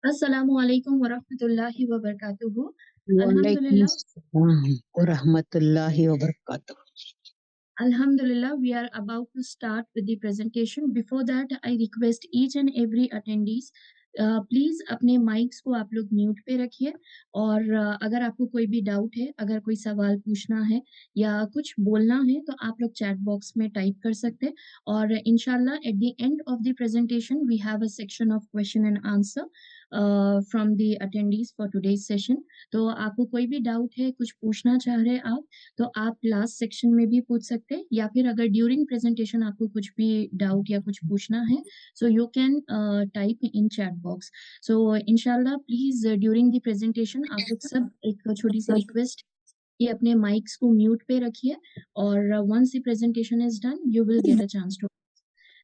अस्सलामु अलैकुम वरहमतुल्लाहि वबरकातुहू। वालेकुम Alhamdulillah, अस्सलाम व रहमतुल्लाहि व बरकातुहू। Alhamdulillah, we are about to start with the presentation. Before that, I request each and every attendees, please अपने माइक्स को आप लोग म्यूट पे रखिए और अगर आपको कोई भी डाउट है, अगर कोई सवाल पूछना है या कुछ बोलना है, तो आप लोग चैट बॉक्स में टाइप कर सकते हैं और इंशाल्लाह at the end of the presentation we have a section of question and answer from the attendees for today's session. तो आपको कोई भी डाउट है, कुछ पूछना चाह रहे हैं आप, तो आप लास्ट सेक्शन में भी पूछ सकते हैं या फिर अगर ड्यूरिंग प्रेजेंटेशन आपको कुछ भी डाउट या कुछ पूछना है, so you can type in chat box. So इंशाल्लाह प्लीज ड्यूरिंग द प्रेजेंटेशन आप लोग सब एक छोटी सी रिक्वेस्ट कि अपने माइक्स को म्यूट पे रखिए और once the presentation is done you will get a chance to.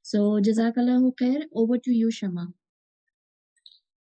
So जज़ाकल्लाहु खैर, ओवर टू यू शमा।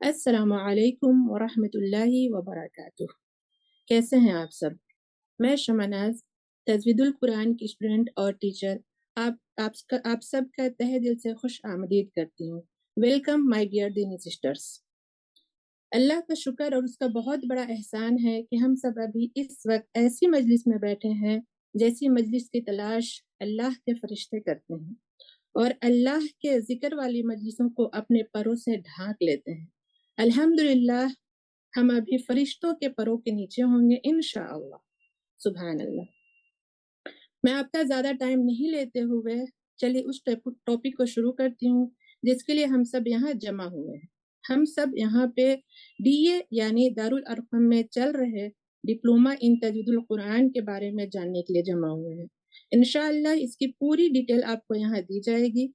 अस्सलामु अलैकुम व रहमतुल्लाहि व बरकातुहू। कैसे हैं आप सब? मैं शमनाज तजवीदुल कुरान की स्टूडेंट और टीचर आप सबका तहे दिल से खुश आमदीद करती हूँ। वेलकम माय डियर दीनी सिस्टर्स। अल्लाह का शुक्र और उसका बहुत बड़ा एहसान है कि हम सब अभी इस वक्त ऐसी मजलिस में बैठे हैं जैसी मजलिस की तलाश अल्लाह के फरिश्ते करते हैं और अल्लाह के जिक्र वाली मजलिसों को अपने परों से ढांक लेते हैं। अल्हम्दुलिल्लाह हम अभी फरिश्तों के परों के नीचे होंगे इंशाअल्लाह। सुभान अल्लाह। मैं आपका ज़्यादा टाइम नहीं लेते हुए चलिए उस टॉपिक को शुरू करती हूँ जिसके लिए हम सब यहाँ जमा हुए हैं। हम सब यहाँ पे DA यानी दारुल अरकम में चल रहे डिप्लोमा इन तजवीदुल कुरान के बारे में जानने के लिए जमा हुए हैं। इंशाअल्लाह इसकी पूरी डिटेल आपको यहाँ दी जाएगी।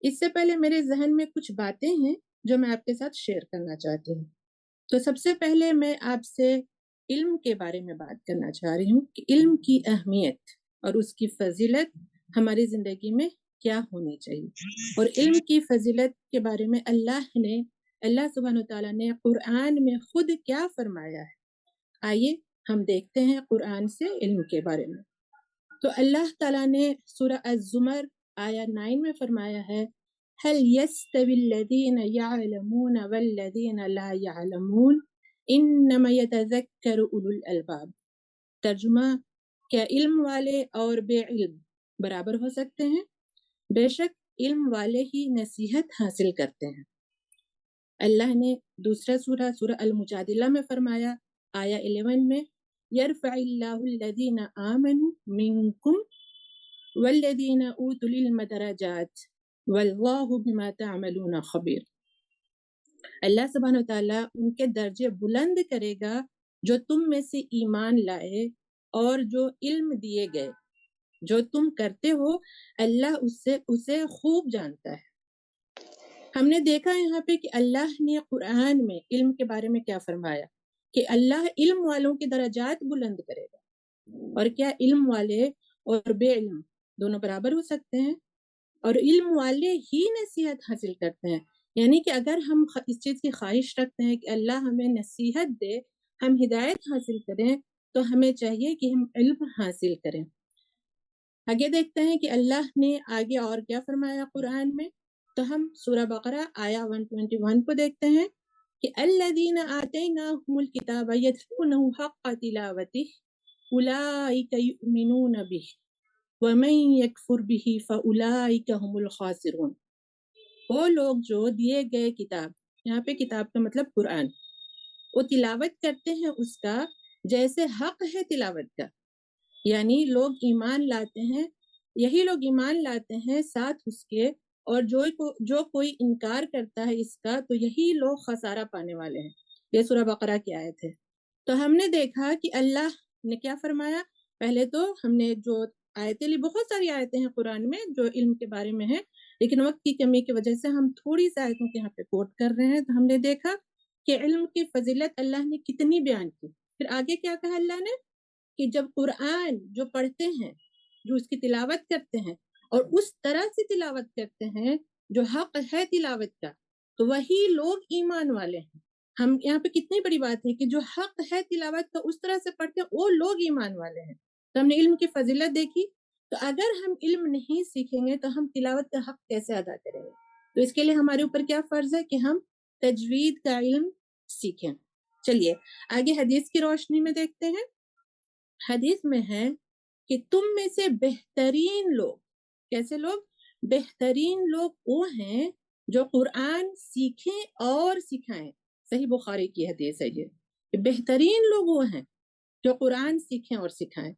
इससे पहले मेरे जहन में कुछ बातें हैं जो मैं आपके साथ शेयर करना चाहती हूँ। तो सबसे पहले मैं आपसे इल्म के बारे में बात करना चाह रही हूँ कि इल्म की अहमियत और उसकी फजीलत हमारी ज़िंदगी में क्या होनी चाहिए और इल्म की फजीलत के बारे में अल्लाह सुब्हानहू तआला ने कुरान में खुद क्या फरमाया है। आइए हम देखते हैं कुरान से इल्म के बारे में। तो अल्लाह ताला ने सूरह अज़-ज़ुमर आया 9 में फरमाया है हल यस्तविल्लज़ीना यअलमून वल्लज़ीना ला यअलमून इन्नमा यतज़क्करु उलुल अलबाब। तर्जुमा, क्या इल्म वाले और बेइल्म बराबर हो सकते हैं? बेशक इल्म वाले ही नसीहत हासिल करते हैं। अल्लाह ने दूसरा सूरह अल-मुजादिला में फरमाया आया 11 में यरफ़इल्लाहुल्लज़ीना आमनु मिनकुम वल्लज़ीना ऊतुल इल्म दरजात वल्लाहु बिमा तअमलून खबीर। अल्लाह सुब्हानहू तआला उनके दर्जे बुलंद करेगा जो तुम में से ईमान लाए और जो इल्म दिए गए। जो तुम करते हो अल्लाह उसे खूब जानता है। हमने देखा यहाँ पे कि अल्लाह ने कुरान में इल्म के बारे में क्या फरमाया कि अल्लाह इल्म वालों के दर्जात बुलंद करेगा। और क्या इल्म वाले और बेइल्म दोनों बराबर हो सकते हैं? और इल्म वाले ही नसीहत हासिल करते हैं। यानी कि अगर हम इस चीज़ की ख्वाहिश रखते हैं कि अल्लाह हमें नसीहत दे, हम हिदायत हासिल करें, तो हमें चाहिए कि हम इल्म हासिल करें। आगे देखते हैं कि अल्लाह ने आगे और क्या फरमाया कुरान में। तो हम सूरह बकरा आया 121 को देखते हैं कि अल्लज़ीना आतैनाहुमुल किताब यतलूनहु हक़्क़ तिलावतिही उलाइका युमिनून बिही व मन यकफुर बिही फउलाइका हुमुल खासिरून। वो लोग जो दिए गए किताब, यहाँ पे किताब का मतलब कुरान, वो तिलावत करते हैं उसका जैसे हक है तिलावत का। यानी लोग ईमान लाते हैं, यही लोग ईमान लाते हैं साथ उसके, और जो कोई इनकार करता है इसका तो यही लोग खसारा पाने वाले हैं। ये सूरह बकरा की आयत है। तो हमने देखा कि अल्लाह ने क्या फरमाया। पहले तो हमने जो आयतें ली, बहुत सारी आयतें हैं कुरान में जो इल्म के बारे में है, लेकिन वक्त की कमी की वजह से हम थोड़ी सी आयतों के यहाँ पे कोट कर रहे हैं। तो हमने देखा कि इल्म की फजीलत अल्लाह ने कितनी बयान की। फिर आगे क्या कहा अल्लाह ने कि जब कुरान जो पढ़ते हैं, जो उसकी तिलावत करते हैं और उस तरह से तिलावत करते हैं जो हक है तिलावत का, तो वही लोग ईमान वाले हैं। हम यहाँ पे कितनी बड़ी बात है कि जो हक है तिलावत का उस तरह से पढ़ते हैं वो लोग ईमान वाले हैं। तो हमने इल्म की फजीलत देखी। तो अगर हम इल्म नहीं सीखेंगे तो हम तिलावत का हक कैसे अदा करेंगे? तो इसके लिए हमारे ऊपर क्या फर्ज है कि हम तजवीद का इल्म सीखें। चलिए आगे हदीस की रोशनी में देखते हैं। हदीस में है कि तुम में से बेहतरीन लोग, कैसे लोग? बेहतरीन लोग वो हैं जो कुरान सीखें और सिखाएं। सही बुखारी की हदीस है ये। बेहतरीन लोग वो हैं जो कुरान सीखें और सिखाएं।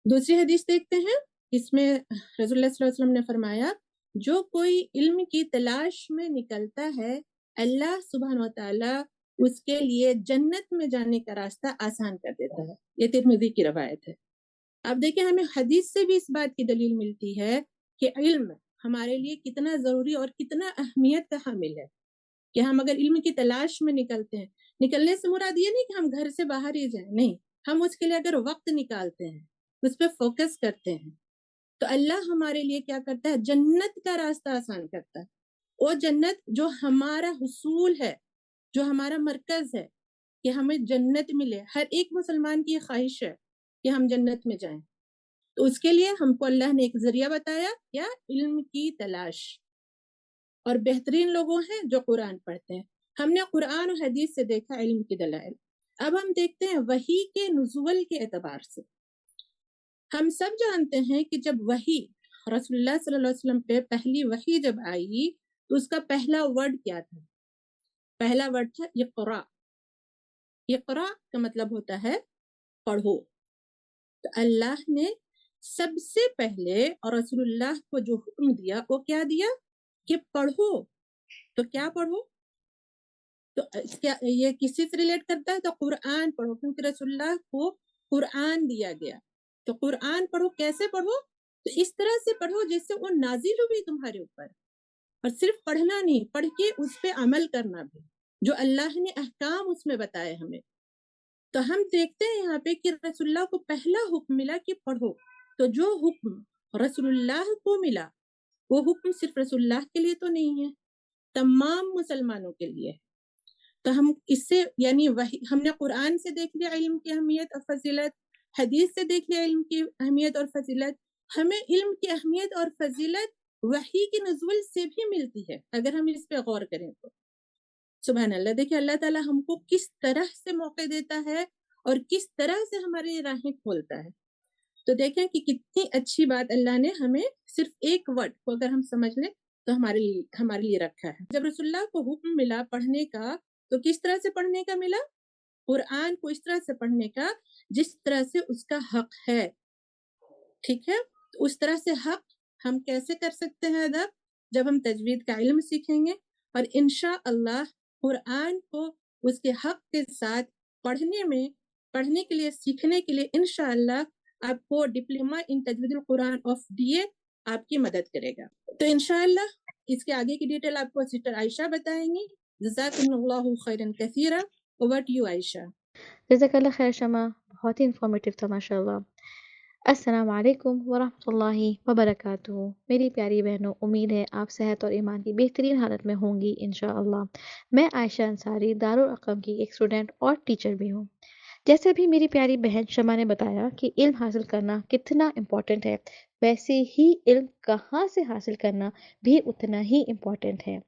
दूसरी हदीस देखते हैं, इसमें रसूलुल्लाह सल्लल्लाहु अलैहि वसल्लम ने फरमाया, जो कोई इल्म की तलाश में निकलता है अल्लाह सुब्हान व तआला उसके लिए जन्नत में जाने का रास्ता आसान कर देता है। ये तिर्मिज़ी की रवायत है। अब देखिए हमें हदीस से भी इस बात की दलील मिलती है कि इल्म हमारे लिए कितना जरूरी और कितना अहमियत का हामिल है कि हम अगर इल्म की तलाश में निकलते हैं, निकलने से मुराद ये नहीं कि हम घर से बाहर ही जाएं, नहीं, हम उसके लिए अगर वक्त निकालते हैं, उस पर फोकस करते हैं, तो अल्लाह हमारे लिए क्या करता है? जन्नत का रास्ता आसान करता है। वो जन्नत जो हमारा हुसूल है, जो हमारा मरकज है कि हमें जन्नत मिले। हर एक मुसलमान की ख्वाहिश है कि हम जन्नत में जाएं। तो उसके लिए हमको अल्लाह ने एक जरिया बताया, क्या? इल्म की तलाश। और बेहतरीन लोगों हैं जो कुरान पढ़ते हैं। हमने कुरान और हदीस से देखा इल्म की दलाइल। अब हम देखते हैं वही के नुज़ुल के एतबार से। हम सब जानते हैं कि जब वही रसूलुल्लाह सल्लल्लाहु अलैहि वसल्लम पे पहली वही जब आई तो उसका पहला वर्ड क्या था? पहला वर्ड था इक़रा। इक़रा का मतलब होता है पढ़ो। तो अल्लाह ने सबसे पहले और रसूलुल्लाह को जो हुक्म दिया वो क्या दिया कि पढ़ो। तो क्या पढ़ो? तो क्या ये किसी से रिलेट करता है? तो कुरान पढ़ो, क्योंकि रसूलुल्लाह को कुरान दिया गया। तो कुरान पढ़ो। कैसे पढ़ो? तो इस तरह से पढ़ो जैसे वो नाजिल हुई तुम्हारे ऊपर। और सिर्फ पढ़ना नहीं, पढ़ के उस पे अमल करना भी, जो अल्लाह ने अहकाम उसमें बताए हमें। तो हम देखते हैं यहाँ पे कि रसूलुल्लाह को पहला हुक्म मिला कि पढ़ो। तो जो हुक्म रसूलुल्लाह को मिला वो हुक्म सिर्फ रसूलुल्लाह के लिए तो नहीं है, तमाम मुसलमानों के लिए है। तो हम इससे यानी वही हमने कुरान से देख लिया इल्म की अहमियत और फजीलत, हदीस से देख लिया इल्म की अहमियत और फजीलत। हमें इल्म की अहमियत और फजीलत वही के नुज़ुल से भी मिलती है अगर हम इस पे गौर करें तो। सुभान अल्लाह। देखिए अल्लाह ताला हमको किस तरह से मौके देता है और किस तरह से हमारी राहें खोलता है। तो देखें कि कितनी अच्छी बात अल्लाह ने हमें सिर्फ एक वर्ड को अगर हम समझ लें तो हमारे लिए रखा है। जब रसूलुल्लाह को हुक्म मिला पढ़ने का तो किस तरह से पढ़ने का मिला? कुरान को इस तरह से पढ़ने का जिस तरह से उसका हक है। ठीक है, तो उस तरह से हक हम कैसे कर सकते हैं अदा? जब हम तजवीद का इल्म सीखेंगे और इंशाअल्लाह कुरान को उसके हक के साथ पढ़ने के लिए सीखने के लिए इंशाअल्लाह आपको डिप्लोमा इन तजवीदुल कुरान ऑफ DA आपकी मदद करेगा। तो इंशाअल्लाह इसके आगे की डिटेल आपको सिस्टर आयशा बताएंगी। जज़ाकुमुल्लाहु खैरन कसीरा। Over to you Ayesha. जज़ाकल्लाह खैर शमा, बहुत ही इन्फॉर्मेटिव था माशाल्लाह। अस्सलाम वालेकुम वरहमतुल्लाहि वबरकातुहू। मेरी प्यारी बहनों, उम्मीद है आप सेहत और ईमान की बेहतरीन हालत में होंगी इंशाअल्लाह। मैं आयशा अंसारी दारुल अक़म की एक स्टूडेंट और टीचर भी हूँ। जैसे भी मेरी प्यारी बहन शमा ने बताया कि इल्म हासिल करना कितना इम्पोर्टेंट है, वैसे ही इल्म कहाँ से हासिल करना भी उतना ही इम्पोर्टेंट है।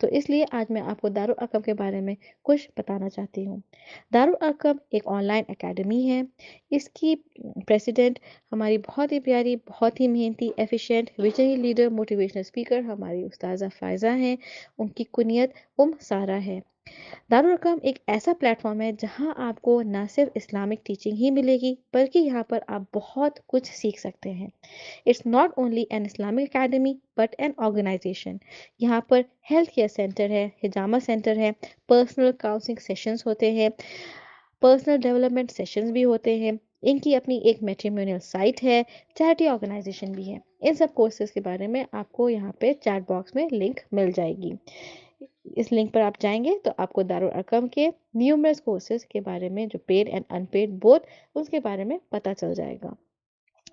तो इसलिए आज मैं आपको दारुल अक़म के बारे में कुछ बताना चाहती हूँ। दारुल अक़म एक ऑनलाइन एकेडमी है। इसकी प्रेसिडेंट हमारी बहुत ही प्यारी, बहुत ही मेहनती, एफिशिएंट, विजयी लीडर, मोटिवेशनल स्पीकर हमारी उस्ताज़ा फ़ायज़ा हैं। उनकी कुनियत सारा है। दारुल अक़म एक ऐसा प्लेटफॉर्म है जहां आपको न सिर्फ इस्लामिक टीचिंग ही मिलेगी बल्कि यहाँ पर आप बहुत कुछ सीख सकते हैं। It's not only an Islamic academy but an organization. यहाँ पर हेल्थ केयर सेंटर है, हिजामा सेंटर है, पर्सनल काउंसलिंग सेशंस होते हैं, पर्सनल डेवलपमेंट सेशंस भी होते हैं, इनकी अपनी एक मैट्रिमोनियल साइट है, चैरिटी ऑर्गेनाइजेशन भी है। इन सब कोर्सेज के बारे में आपको यहाँ पे चैट बॉक्स में लिंक मिल जाएगी। इस लिंक पर आप जाएंगे तो आपको दारुल अरकम के न्यूमरस कोर्सेज के बारे में, जो पेड एंड अनपेड बोथ, उसके बारे में पता चल जाएगा।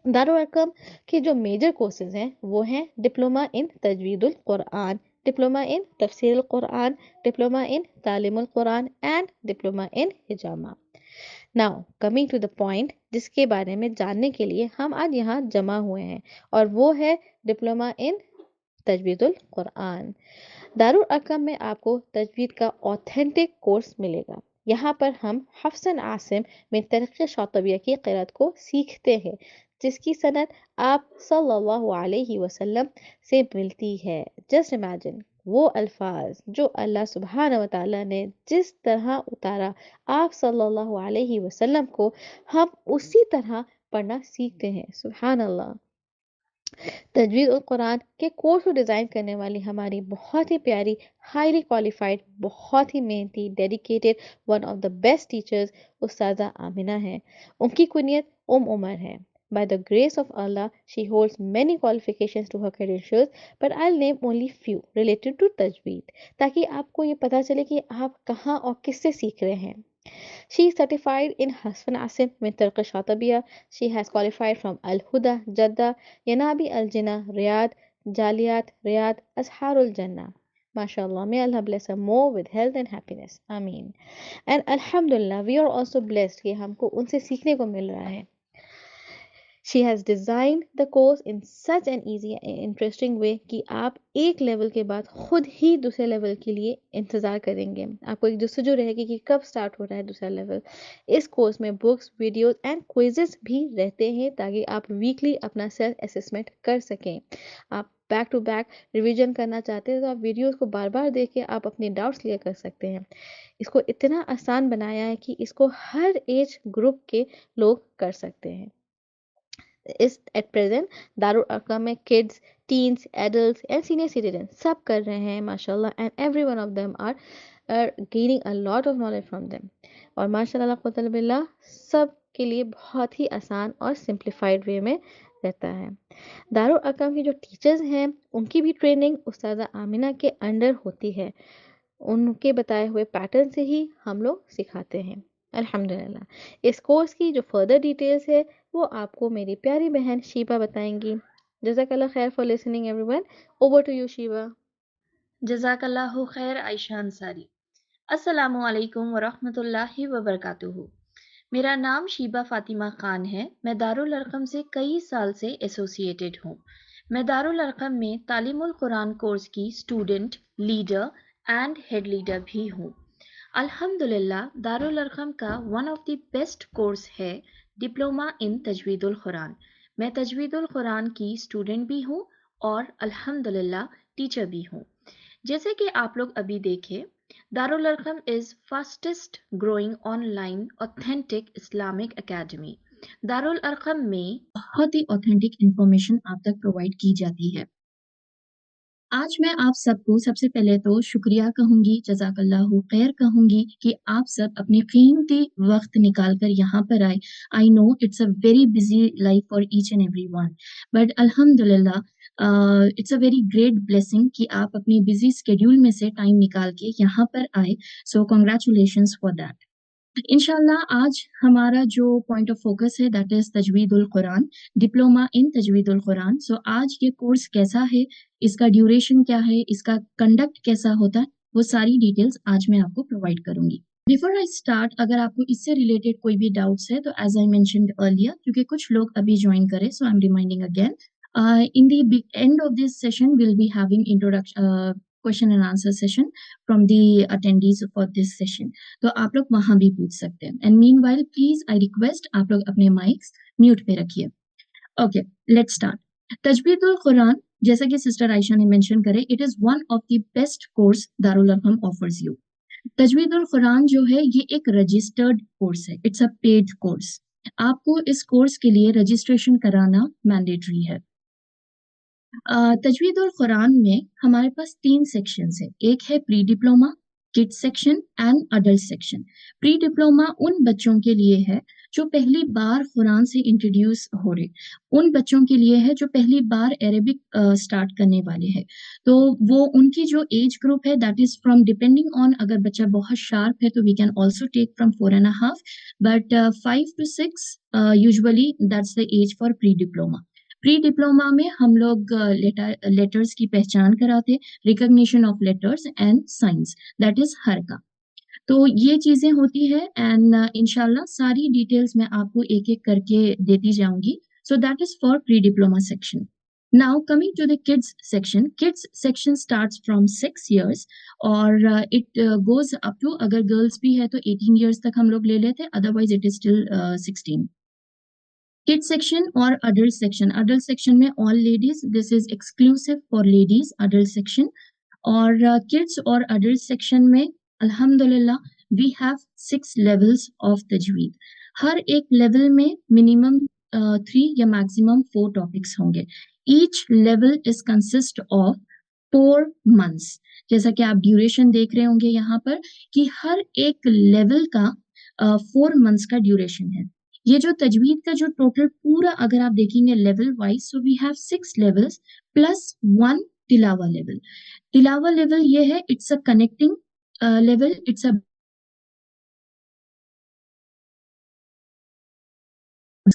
दारुल अरकम के जो मेजर कोर्सेज हैं वो हैं डिप्लोमा इन तजवीदुल कुरान, डिप्लोमा इन तफसीरुल कुरान, डिप्लोमा इन तालीमुल कुरान एंड डिप्लोमा इन हिजामा। Now coming to the point जिसके बारे में जानने के लिए हम आज यहाँ जमा हुए हैं, और वो है डिप्लोमा इन तजवीदुल कुरान। दारुल अरकम में आपको तजवीद का ऑथेंटिक कोर्स मिलेगा। यहाँ पर हम हफ्सन आसिम में तरीक़े शातिबिया की क़िरात को सीखते हैं, जिसकी सनद आप सल्लल्लाहु अलैहि वसल्लम से मिलती है। जस्ट इमेजिन वो अल्फाज जो अल्लाह सुब्हान व तआला ने जिस तरह उतारा आप सल्लल्लाहु अलैहि वसल्लम को, हम उसी तरह पढ़ना सीखते हैं। सुब्हान अल्लाह। तजवीद उल कुरान के कोर्स को डिज़ाइन करने वाली हमारी बहुत ही प्यारी, हाईली क्वालिफाइड, बहुत ही मेहनती, dedicated, one of the best teachers उस्ताज़ा आमिना है। उनकी कुनियत उमर है। By the grace of Allah, she holds many qualifications to her credentials, but I'll name only few related to tajweed, ताकि आपको ये पता चले कि आप कहाँ और किससे सीख रहे हैं। She is certified in Hassan Asim min Tarqa Shatabiya. She has qualified from Al Huda, Jeddah, Yanabi Al Jinnah, Riyadh, Jaliyat, Riyadh, Asharul Jannah. MashaAllah, may Allah bless her more with health and happiness. Ameen. And Alhamdulillah, we are also blessed कि हमको उनसे सीखने को मिल रहा है। She has designed the course in such an easy and interesting way कि आप एक लेवल के बाद खुद ही दूसरे लेवल के लिए इंतज़ार करेंगे। आपको एक जस्तजू रहेगी कि कब स्टार्ट हो रहा है दूसरा लेवल। इस कोर्स में बुक्स, वीडियोस एंड क्विजेस भी रहते हैं ताकि आप वीकली अपना सेल्फ असेसमेंट कर सकें। आप बैक टू बैक रिवीजन करना चाहते हैं तो आप वीडियोस को बार बार देख के आप अपने डाउट्स क्लियर कर सकते हैं। इसको इतना आसान बनाया है कि इसको हर एज ग्रुप के लोग कर सकते हैं। इस एट प्रेजेंट दारुल अरकम में kids, teens, adults and senior citizen सब कर रहे हैं माशाल्लाह, and every one of them are gaining a lot of knowledge from them. और माशाल्लाह क़ुव्वत बिल्लाह सब के लिए बहुत ही आसान और सिंप्लीफाइड वे में रहता है। दारुल अरकम की जो टीचर्स हैं उनकी भी ट्रेनिंग उस्ताज़ा आमिना के अंडर होती है। उनके बताए हुए पैटर्न से ही हम लोग सिखाते हैं अल्हम्दुलिल्लाह। इस कोर्स की जो फर्दर डिटेल्स है वो आपको मेरी प्यारी बहन शीबा बताएंगी। जज़ाकल्लाह खैर for listening everyone. Over to you Sheeba. जज़ाकल्लाहु खैर आयशा अंसारी। अस्सलामु अलैकुम वरहमतुल्लाहि वबरकातुहू। मेरा नाम शीबा फातिमा खान है। मैं दारुल अरकम से कई साल से एसोसिएटेड हूँ। मैं दारुल अरकम में तालीमुल कुरान कोर्स की student, leader and head leader भी हूँ। अल्हम्दुलिल्लाह दारुल अरकम का one of the best course है डिप्लोमा इन तजवीदुल कुरान। मैं तजवीदुल कुरान की स्टूडेंट भी हूँ और अल्हम्दुलिल्लाह टीचर भी हूँ। जैसे कि आप लोग अभी देखे, Darul Arkham is fastest growing online authentic Islamic academy. Darul Arqam में बहुत ही ऑथेंटिक इंफॉर्मेशन आप तक प्रोवाइड की जाती है। आज मैं आप सबको सबसे पहले तो शुक्रिया कहूँगी, जज़ाकल्लाहु खैर कहूँगी कि आप सब अपने कीमती वक्त निकाल कर यहाँ पर आए। I know it's a very busy life for each and everyone, but अल्हम्दुलिल्लाह it's a very great blessing कि आप अपनी बिजी स्केड्यूल में से टाइम निकाल के यहाँ पर आए। So congratulations for that. इंशाल्लाह आज हमारा जो पॉइंट ऑफ फोकस है दैट इज तजवीदुल कुरान, डिप्लोमा इन तजवीदुल कुरान। सो आज ये कोर्स कैसा है, इसका ड्यूरेशन क्या है, इसका कंडक्ट कैसा होता है, वो सारी डिटेल्स आज मैं आपको प्रोवाइड करूंगी। बिफोर आई स्टार्ट, अगर आपको इससे रिलेटेड कोई भी डाउट्स है तो एज आई मेंशन्ड अर्लियर, क्योंकि कुछ लोग अभी ज्वाइन करें, so I am reminding again, in the end of this session we'll be having introduction question and answer session from the attendees for this session, तो आप लोग वहां भी पूछ सकते हैं। And meanwhile please I request आप लोग अपने माइक्स म्यूट पे रखिए। Okay, let's start. तजवीदुल कुरान, जैसा कि सिस्टर आयशा ने मेंशन करे, it is one of the best course Darul Arqam offers you. तजवीदुल कुरान जो है ये एक रजिस्टर्ड कोर्स है, इट्स अ पेड कोर्स। आपको इस कोर्स के लिए रजिस्ट्रेशन कराना मैंडेटरी है। तजवीदुल कुरान में हमारे पास 3 सेक्शंस है। एक है pre diploma, kids section and adult section. Pre diploma उन बच्चों के लिए है जो पहली बार कुरान से इंट्रोड्यूस हो रहे, उन बच्चों के लिए है जो पहली बार अरेबिक स्टार्ट करने वाले हैं। तो वो उनकी जो एज ग्रुप है that is from depending on, अगर बच्चा बहुत शार्प है तो we can also take from 4.5, but 5 to 6 usually that's the age for pre diploma. Pre diploma में हम लोग लेटर्स की पहचान कराते, recognition of letters and signs, that is हरका। तो ये चीजें होती है एंड इंशाल्लाह सारी डिटेल्स मैं आपको एक एक करके देती जाऊंगी। So that is for pre diploma section. Now coming to the kids section starts from 6 years और it goes up to, अगर girls भी है तो 18 years तक हम लोग ले लेते, otherwise it is still 16। Kid section और अडल्ट सेक्शन में all ladies, this is exclusive for ladies adult section. और किड्स और अडल्ट सेक्शन में अल्हम्दुलिल्लाह वी हैव 6 लेवल्स ऑफ तजवीद। हर एक लेवल में मिनिमम 3 या मैक्सिमम 4 टॉपिक्स होंगे। Each level is consist of 4 months। जैसा कि आप ड्यूरेशन देख रहे होंगे यहाँ पर कि हर एक लेवल का 4 months का ड्यूरेशन है। ये जो तजवीद का जो टोटल पूरा अगर आप देखेंगे level wise, so we have 6 levels plus 1 तिलावा लेवल। तिलावा लेवल ये है, it's a connecting level, it's a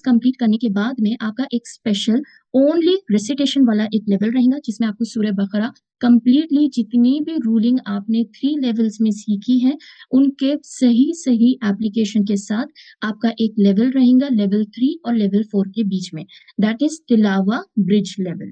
complete करने के बाद में आपका एक स्पेशल ओनली रेसिटेशन वाला एक लेवल रहेगा जिसमें आपको सूरह बकरा कंप्लीटली जितनी भी रूलिंग आपने 3 लेवल्स में सीखी है उनके सही सही एप्लीकेशन के साथ आपका एक लेवल रहेगा लेवल 3 और लेवल 4 के बीच में, दैट इज तिलावा ब्रिज लेवल।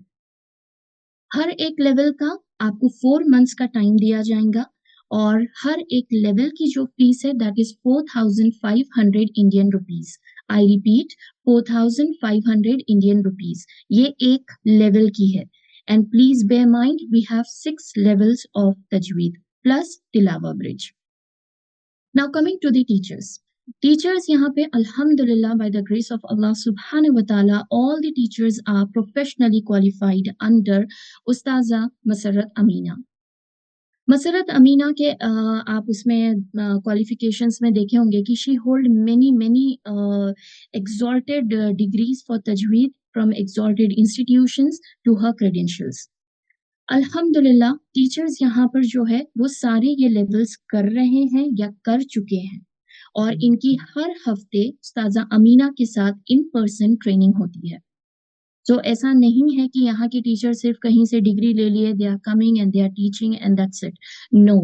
हर एक लेवल का आपको 4 months का टाइम दिया जाएगा और हर एक लेवल की जो फीस है that is 4,500 Indian rupees. I repeat 4,500 Indian rupees, ये एक लेवल की है। And please bear mind we have 6 levels of तजवीद प्लस तिलावा bridge. Now coming to the teachers यहाँ पे अल्हम्दुलिल्लाह by the grace of Allah सुब्हानहू व तआला all the teachers are professionally qualified under उस्ताजा मसरत अमीना। मसरत अमीना के आप उसमें क्वालिफिकेशंस में देखे होंगे कि she hold many exalted degrees for tajweed from exalted institutions to her credentials। अल्हम्दुलिल्लाह टीचर्स यहाँ पर जो है वो सारे ये लेवल्स कर रहे हैं या कर चुके हैं और इनकी हर हफ्ते उस्ताजा अमीना के साथ इन पर्सन ट्रेनिंग होती है। तो ऐसा नहीं है कि यहाँ के टीचर सिर्फ कहीं से डिग्री ले लिए, they are coming and they are teaching and that's it. No,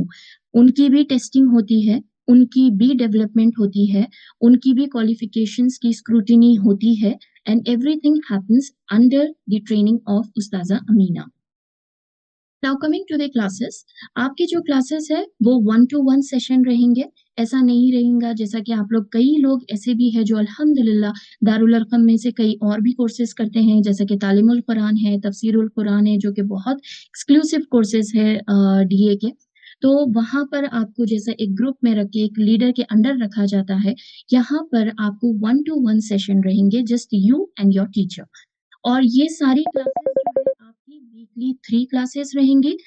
उनकी भी टेस्टिंग होती है, उनकी भी डेवलपमेंट होती है, उनकी भी क्वालिफिकेशंस की स्क्रूटिनी होती है and everything happens under the training of उस्ताजा Amina. Now coming to the classes, आपके जो क्लासेस है वो 1-to-1 सेशन रहेंगे, ऐसा नहीं रहेगा जैसा कि आप लोग, कई लोग ऐसे भी है जो अल्हम्दुलिल्लाह दारुल अरकम में से कई और भी कोर्सेज करते हैं जैसे कि तालीमुल कुरान है, तफसीरुल कुरान है जो कि बहुत एक्सक्लूसिव कोर्सेज है डीए के। तो वहां पर आपको जैसे एक ग्रुप में रख के एक लीडर के अंडर रखा जाता है, यहाँ पर आपको 1-to-1 सेशन रहेंगे just you and your teacher. और ये सारी क्लासेस जो है आपकी वीकली 3 क्लासेस रहेंगी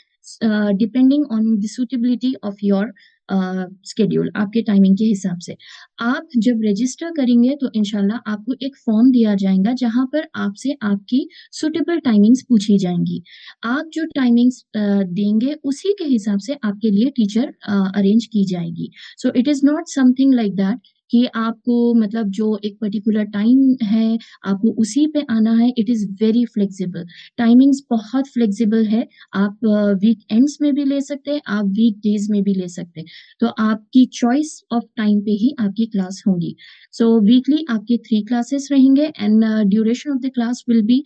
depending on the suitability of your schedule, आपके टाइमिंग के हिसाब से। आप जब रजिस्टर करेंगे तो इंशाल्लाह आपको एक फॉर्म दिया जाएगा जहां पर आपसे आपकी सुटेबल टाइमिंग्स पूछी जाएंगी। आप जो टाइमिंग्स देंगे उसी के हिसाब से आपके लिए टीचर अरेंज की जाएगी। So it is not something like that कि आपको मतलब जो एक पर्टिकुलर टाइम है आपको उसी पे आना है। It is very flexible, timings बहुत फ्लेक्सिबल है। आप वीक एंड्स में भी ले सकते हैं, आप वीक डेज में भी ले सकते हैं। तो आपकी चॉइस ऑफ टाइम पे ही आपकी क्लास होंगी। सो वीकली आपके 3 क्लासेस रहेंगे and duration of the class will be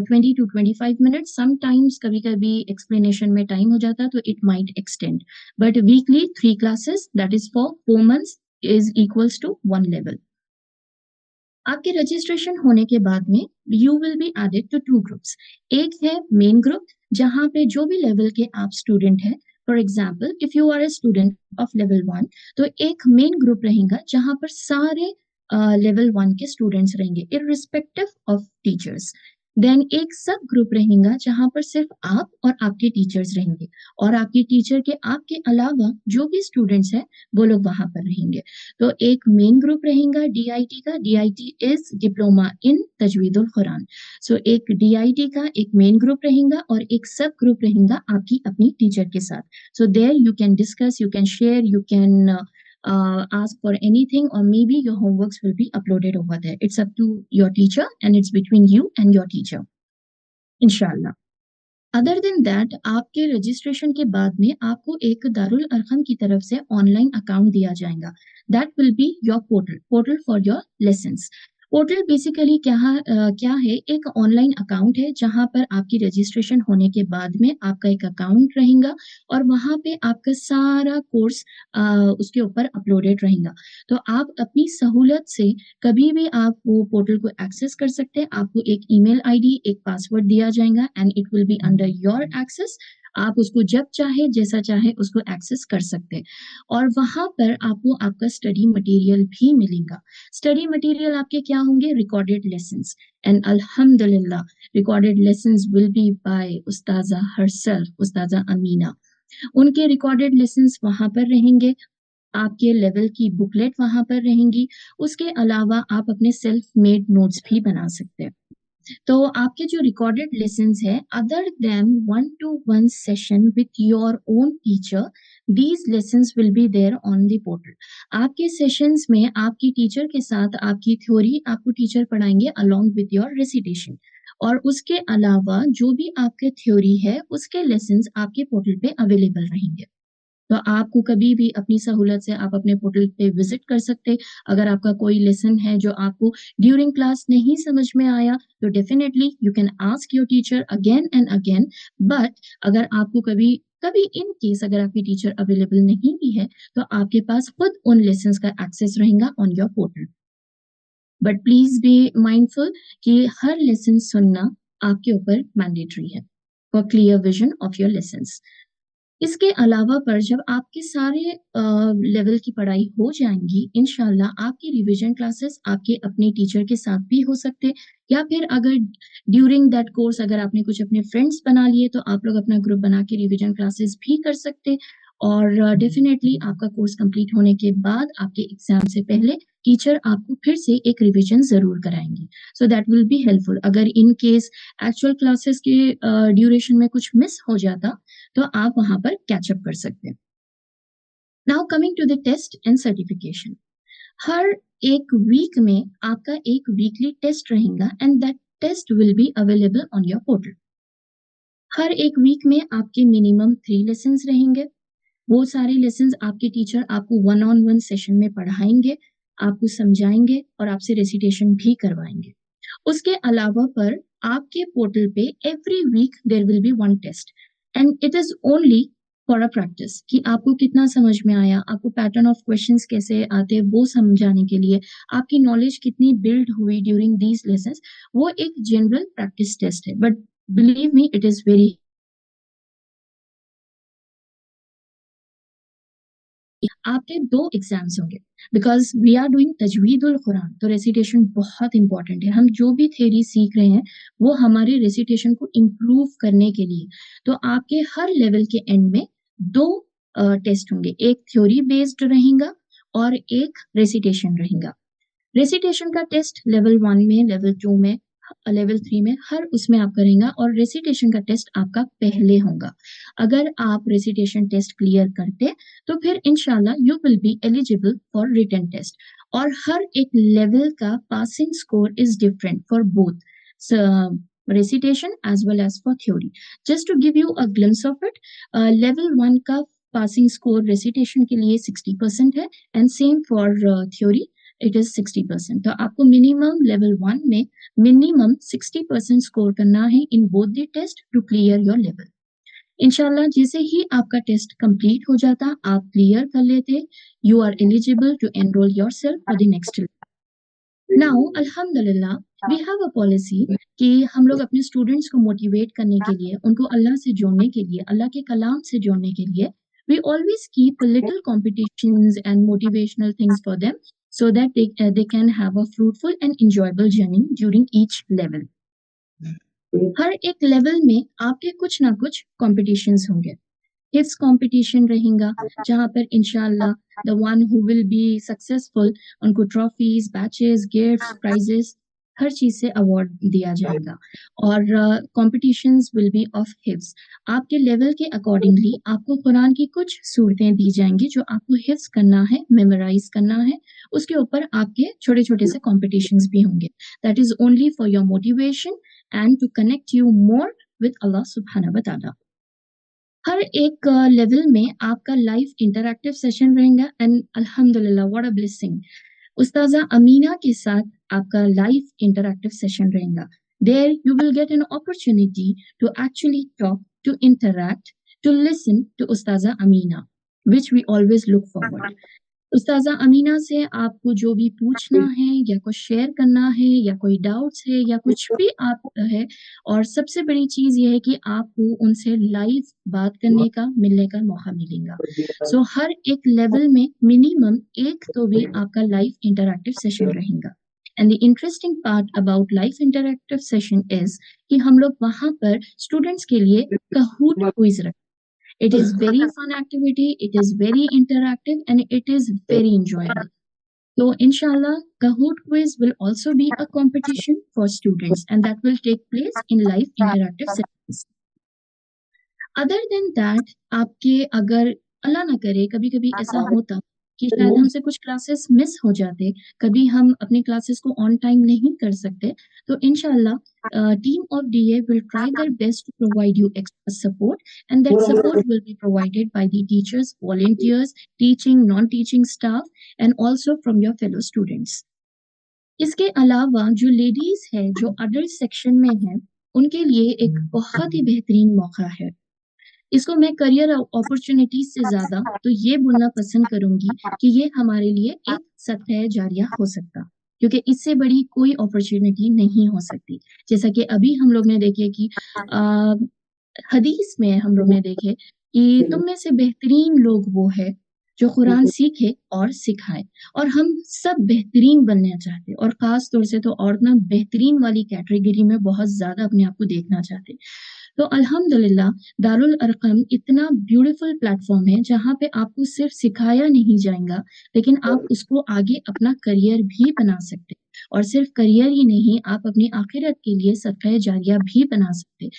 20 to 25 minutes. Sometimes कभी कभी एक्सप्लेनेशन में टाइम हो जाता है तो it might extend, but weekly 3 classes that is for 4 months is equals to 1 level। आपके रजिस्ट्रेशन होने के बाद में you will be added to 2 groups. एक है मेन ग्रुप जहां पे जो भी लेवल के आप स्टूडेंट हैं, for example if you are a student of level 1 तो एक मेन ग्रुप रहेगा जहां पर सारे लेवल 1 के स्टूडेंट्स रहेंगे इररिस्पेक्टिव ऑफ टीचर्स। देन एक सब ग्रुप रहेगा जहां पर सिर्फ आप और आपके टीचर्स रहेंगे, और आपके टीचर के आपके अलावा जो भी स्टूडेंट्स हैं वो लोग वहां पर रहेंगे। तो एक मेन ग्रुप रहेगा DIT का, DIT इज डिप्लोमा इन तजवीदुल कुरान। सो एक DIT का एक मेन ग्रुप रहेगा और एक सब ग्रुप रहेगा आपकी अपनी टीचर के साथ। So there you can discuss, you can share, you can ask for anything, or maybe your homeworks will be uploaded over there. It's up to your teacher and it's between you and your teacher, inshallah. Other than that आपके registration के बाद में आपको एक Darul Arkham की तरफ से online account दिया जाएगा। That will be your portal for your lessons. Portal basically क्या है, एक ऑनलाइन अकाउंट है जहां पर आपकी रजिस्ट्रेशन होने के बाद में आपका एक अकाउंट रहेगा और वहां पे आपका सारा कोर्स उसके ऊपर अपलोडेड रहेगा। तो आप अपनी सहूलत से कभी भी आप वो पोर्टल को एक्सेस कर सकते हैं। आपको एक ईमेल आईडी, एक पासवर्ड दिया जाएगा and it will be under your access. आप उसको जब चाहे जैसा चाहे उसको एक्सेस कर सकते हैं और वहां पर आपको आपका स्टडी मटेरियल भी मिलेगा। स्टडी मटेरियल आपके क्या होंगे, रिकॉर्डेड लेसन्स, एंड अल्हम्दुलिल्लाह recorded lessons will be by उस्ताजा हरसेल्फ, उस्ताजा अमीना। उनके रिकॉर्डेड लेसन्स वहां पर रहेंगे, आपके लेवल की बुकलेट वहां पर रहेंगी। उसके अलावा आप अपने सेल्फ मेड नोट्स भी बना सकते हैं। तो आपके जो रिकॉर्डेड लेसन्स है, other than 1-to-1 session with your own teacher, these lessons will be there on the portal. आपके सेशंस में आपकी टीचर के साथ आपकी थ्योरी आपको टीचर पढ़ाएंगे अलोंग विथ योर रेसिटेशन, और उसके अलावा जो भी आपके थ्योरी है उसके लेसन्स आपके पोर्टल पे अवेलेबल रहेंगे। तो आपको कभी भी अपनी सहूलत से आप अपने पोर्टल पे विजिट कर सकते। अगर आपका कोई लेसन है जो आपको ड्यूरिंग क्लास नहीं समझ में आया तो definitely you can ask your teacher again and again. But अगर आपको कभी कभी इन केस अगर आपकी टीचर अवेलेबल नहीं भी है तो आपके पास खुद उन लेसन्स का एक्सेस रहेगा on your portal. But please be mindful कि हर लेसन सुनना आपके ऊपर मैंडेटरी है for clear vision of your lessons. इसके अलावा पर जब आपके सारे लेवल की पढ़ाई हो जाएंगी, इंशाल्लाह आपकी रिवीजन क्लासेस आपके अपने टीचर के साथ भी हो सकते, या फिर अगर ड्यूरिंग दैट कोर्स अगर आपने कुछ अपने फ्रेंड्स बना लिए तो आप लोग अपना ग्रुप बना के रिवीजन क्लासेस भी कर सकते। और डेफिनेटली आपका कोर्स कंप्लीट होने के बाद आपके एग्जाम से पहले टीचर आपको फिर से एक रिवीजन जरूर कराएंगी। So that will be helpful. अगर इन केस एक्चुअल क्लासेस के ड्यूरेशन में कुछ मिस हो जाता तो आप वहां पर कैचअप कर सकते हैं। Now coming to the test and certification. हर एक वीक में आपका एक वीकली टेस्ट रहेगा and that test will be available on your portal. हर एक वीक में आपके मिनिमम 3 लेसन्स रहेंगे। वो सारे लेसन्स आपके टीचर आपको 1-on-1 सेशन में पढ़ाएंगे, आपको समझाएंगे और आपसे रेसिटेशन भी करवाएंगे। उसके अलावा पर आपके पोर्टल पे every week there will be 1 test and it is only for a practice कि आपको कितना समझ में आया, आपको पैटर्न ऑफ क्वेश्चंस कैसे आते हैं वो समझाने के लिए, आपकी नॉलेज कितनी बिल्ड हुई ड्यूरिंग दीज लेसन्स, वो एक जनरल प्रैक्टिस टेस्ट है। But believe me it is very, आपके 2 एग्जाम्स होंगे बिकॉज वी आर डूइंग तजवीदुल कुरान, तो रेसिटेशन बहुत इंपॉर्टेंट है। हम जो भी थ्योरी सीख रहे हैं वो हमारे रेसिटेशन को इम्प्रूव करने के लिए। तो आपके हर लेवल के एंड में 2 टेस्ट होंगे, एक थ्योरी बेस्ड रहेगा और एक रेसिटेशन रहेगा। रेसिटेशन का टेस्ट लेवल 1 में, लेवल 2 में, लेवल 3 में, हर उसमें आप करेंगे और रेसिटेशन का टेस्ट आपका पहले होगा। अगर आप रेसिटेशन टेस्ट क्लियर करते तो फिर इंशाल्लाह you will be eligible for written test. और हर एक लेवल का passing score is different for both recitation as well as for theory. Just to give you a glimpse of it, level 1 का passing score recitation के लिए 60% है and same for theory it is 60%। तो आपको minimum level 1 में minimum 60% score करना है in both the test to clear your level. इंशाल्लाह जैसे ही आपका टेस्ट कंप्लीट हो जाता, आप क्लियर कर लेते, you are eligible to enroll yourself for the next level. Now अल्हम्दुलिल्लाह वी हैव अ पॉलिसी कि हम लोग अपने स्टूडेंट्स को मोटिवेट करने के लिए, उनको अल्लाह से जोड़ने के लिए, अल्लाह के कलाम से जोड़ने के लिए, we always keep little competitions and motivational things for them so that they can have a fruitful and enjoyable journey during each level. हर एक लेवल में आपके कुछ ना कुछ कॉम्पिटिशन्स होंगे। हिफ्स कंपटीशन रहेगा जहाँ पर इंशाल्लाह the one who will be successful उनको ट्रॉफीज, बैचेस, गिफ्ट्स, प्राइजेस, हर चीज से अवार्ड दिया जाएगा। और कॉम्पिटिशन्स विल बी ऑफ हिफ्स। आपके लेवल के अकॉर्डिंगली आपको कुरान की कुछ सूरतें दी जाएंगी जो आपको हिफ्स करना है, मेमोराइज करना है। उसके ऊपर आपके छोटे छोटे से कॉम्पिटिशन्स भी होंगे। That is only for your motivation and to connect you more with Allah सुब्हानहू व तआला। हर एक लेवल में आपका लाइव इंटरैक्टिव सेशन रहेगा एंड अल्हम्दुलिल्लाह व्हाट अ ब्लेसिंग, उस्ताजा अमीना के साथ आपका लाइव इंटरैक्टिव सेशन रहेगा। There you will get an opportunity to actually talk, to interact, to listen to उस्ताजा Amina, which we always look forward. उस्ताजा अमीना से आपको जो भी पूछना है या कुछ शेयर करना है या कोई डाउट्स है या कुछ भी आप है, और सबसे बड़ी चीज ये है कि आपको उनसे लाइव बात करने का, मिलने का मौका मिलेगा। सो हर एक लेवल में मिनिमम एक तो भी आपका लाइव इंटरैक्टिव सेशन रहेगा। And the interesting part about live interactive session is कि हम लोग वहां पर स्टूडेंट्स के लिए कहूट क्विज रखते हैं। It is very fun activity, it is very interactive, and it is very enjoyable. So, inshallah, Kahoot quiz will also be a competition for students, and that will take place in live interactive sessions. Other than that, आपके अगर अल्लाह ना करे कभी कभी ऐसा होता कि शायद हमसे कुछ क्लासेस मिस हो जाते, कभी हम अपने क्लासेस को ऑन टाइम नहीं कर सकते, तो इंशाल्लाह team of DA will try their best to provide you extra support, and that support will be provided by the teachers, volunteers, teaching, non-teaching staff, and also from your fellow students. इसके अलावा जो ladies है जो adult section में है, उनके लिए एक बहुत ही बेहतरीन मौका है। इसको मैं करियर अपॉर्चुनिटीज से ज्यादा तो ये बोलना पसंद करूंगी कि ये हमारे लिए एक सदका जारिया हो सकता, क्योंकि इससे बड़ी कोई अपॉर्चुनिटी नहीं हो सकती। जैसा कि अभी हम लोग ने देखे कि हदीस में हम लोग ने देखे कि तुम में से बेहतरीन लोग वो है जो कुरान सीखे और सिखाए, और हम सब बेहतरीन बनना चाहते, और खास तौर से तो औरत ना बेहतरीन वाली कैटेगरी में बहुत ज्यादा अपने आप को देखना चाहते। तो अल्हम्दुलिल्लाह दारुल अरकम इतना ब्यूटीफुल प्लेटफॉर्म है जहाँ पे आपको सिर्फ सिखाया नहीं जाएगा, लेकिन आप उसको आगे अपना करियर भी बना सकते, और सिर्फ करियर ही नहीं, आप अपनी आखिरत के लिए सदका जारिया भी बना सकते।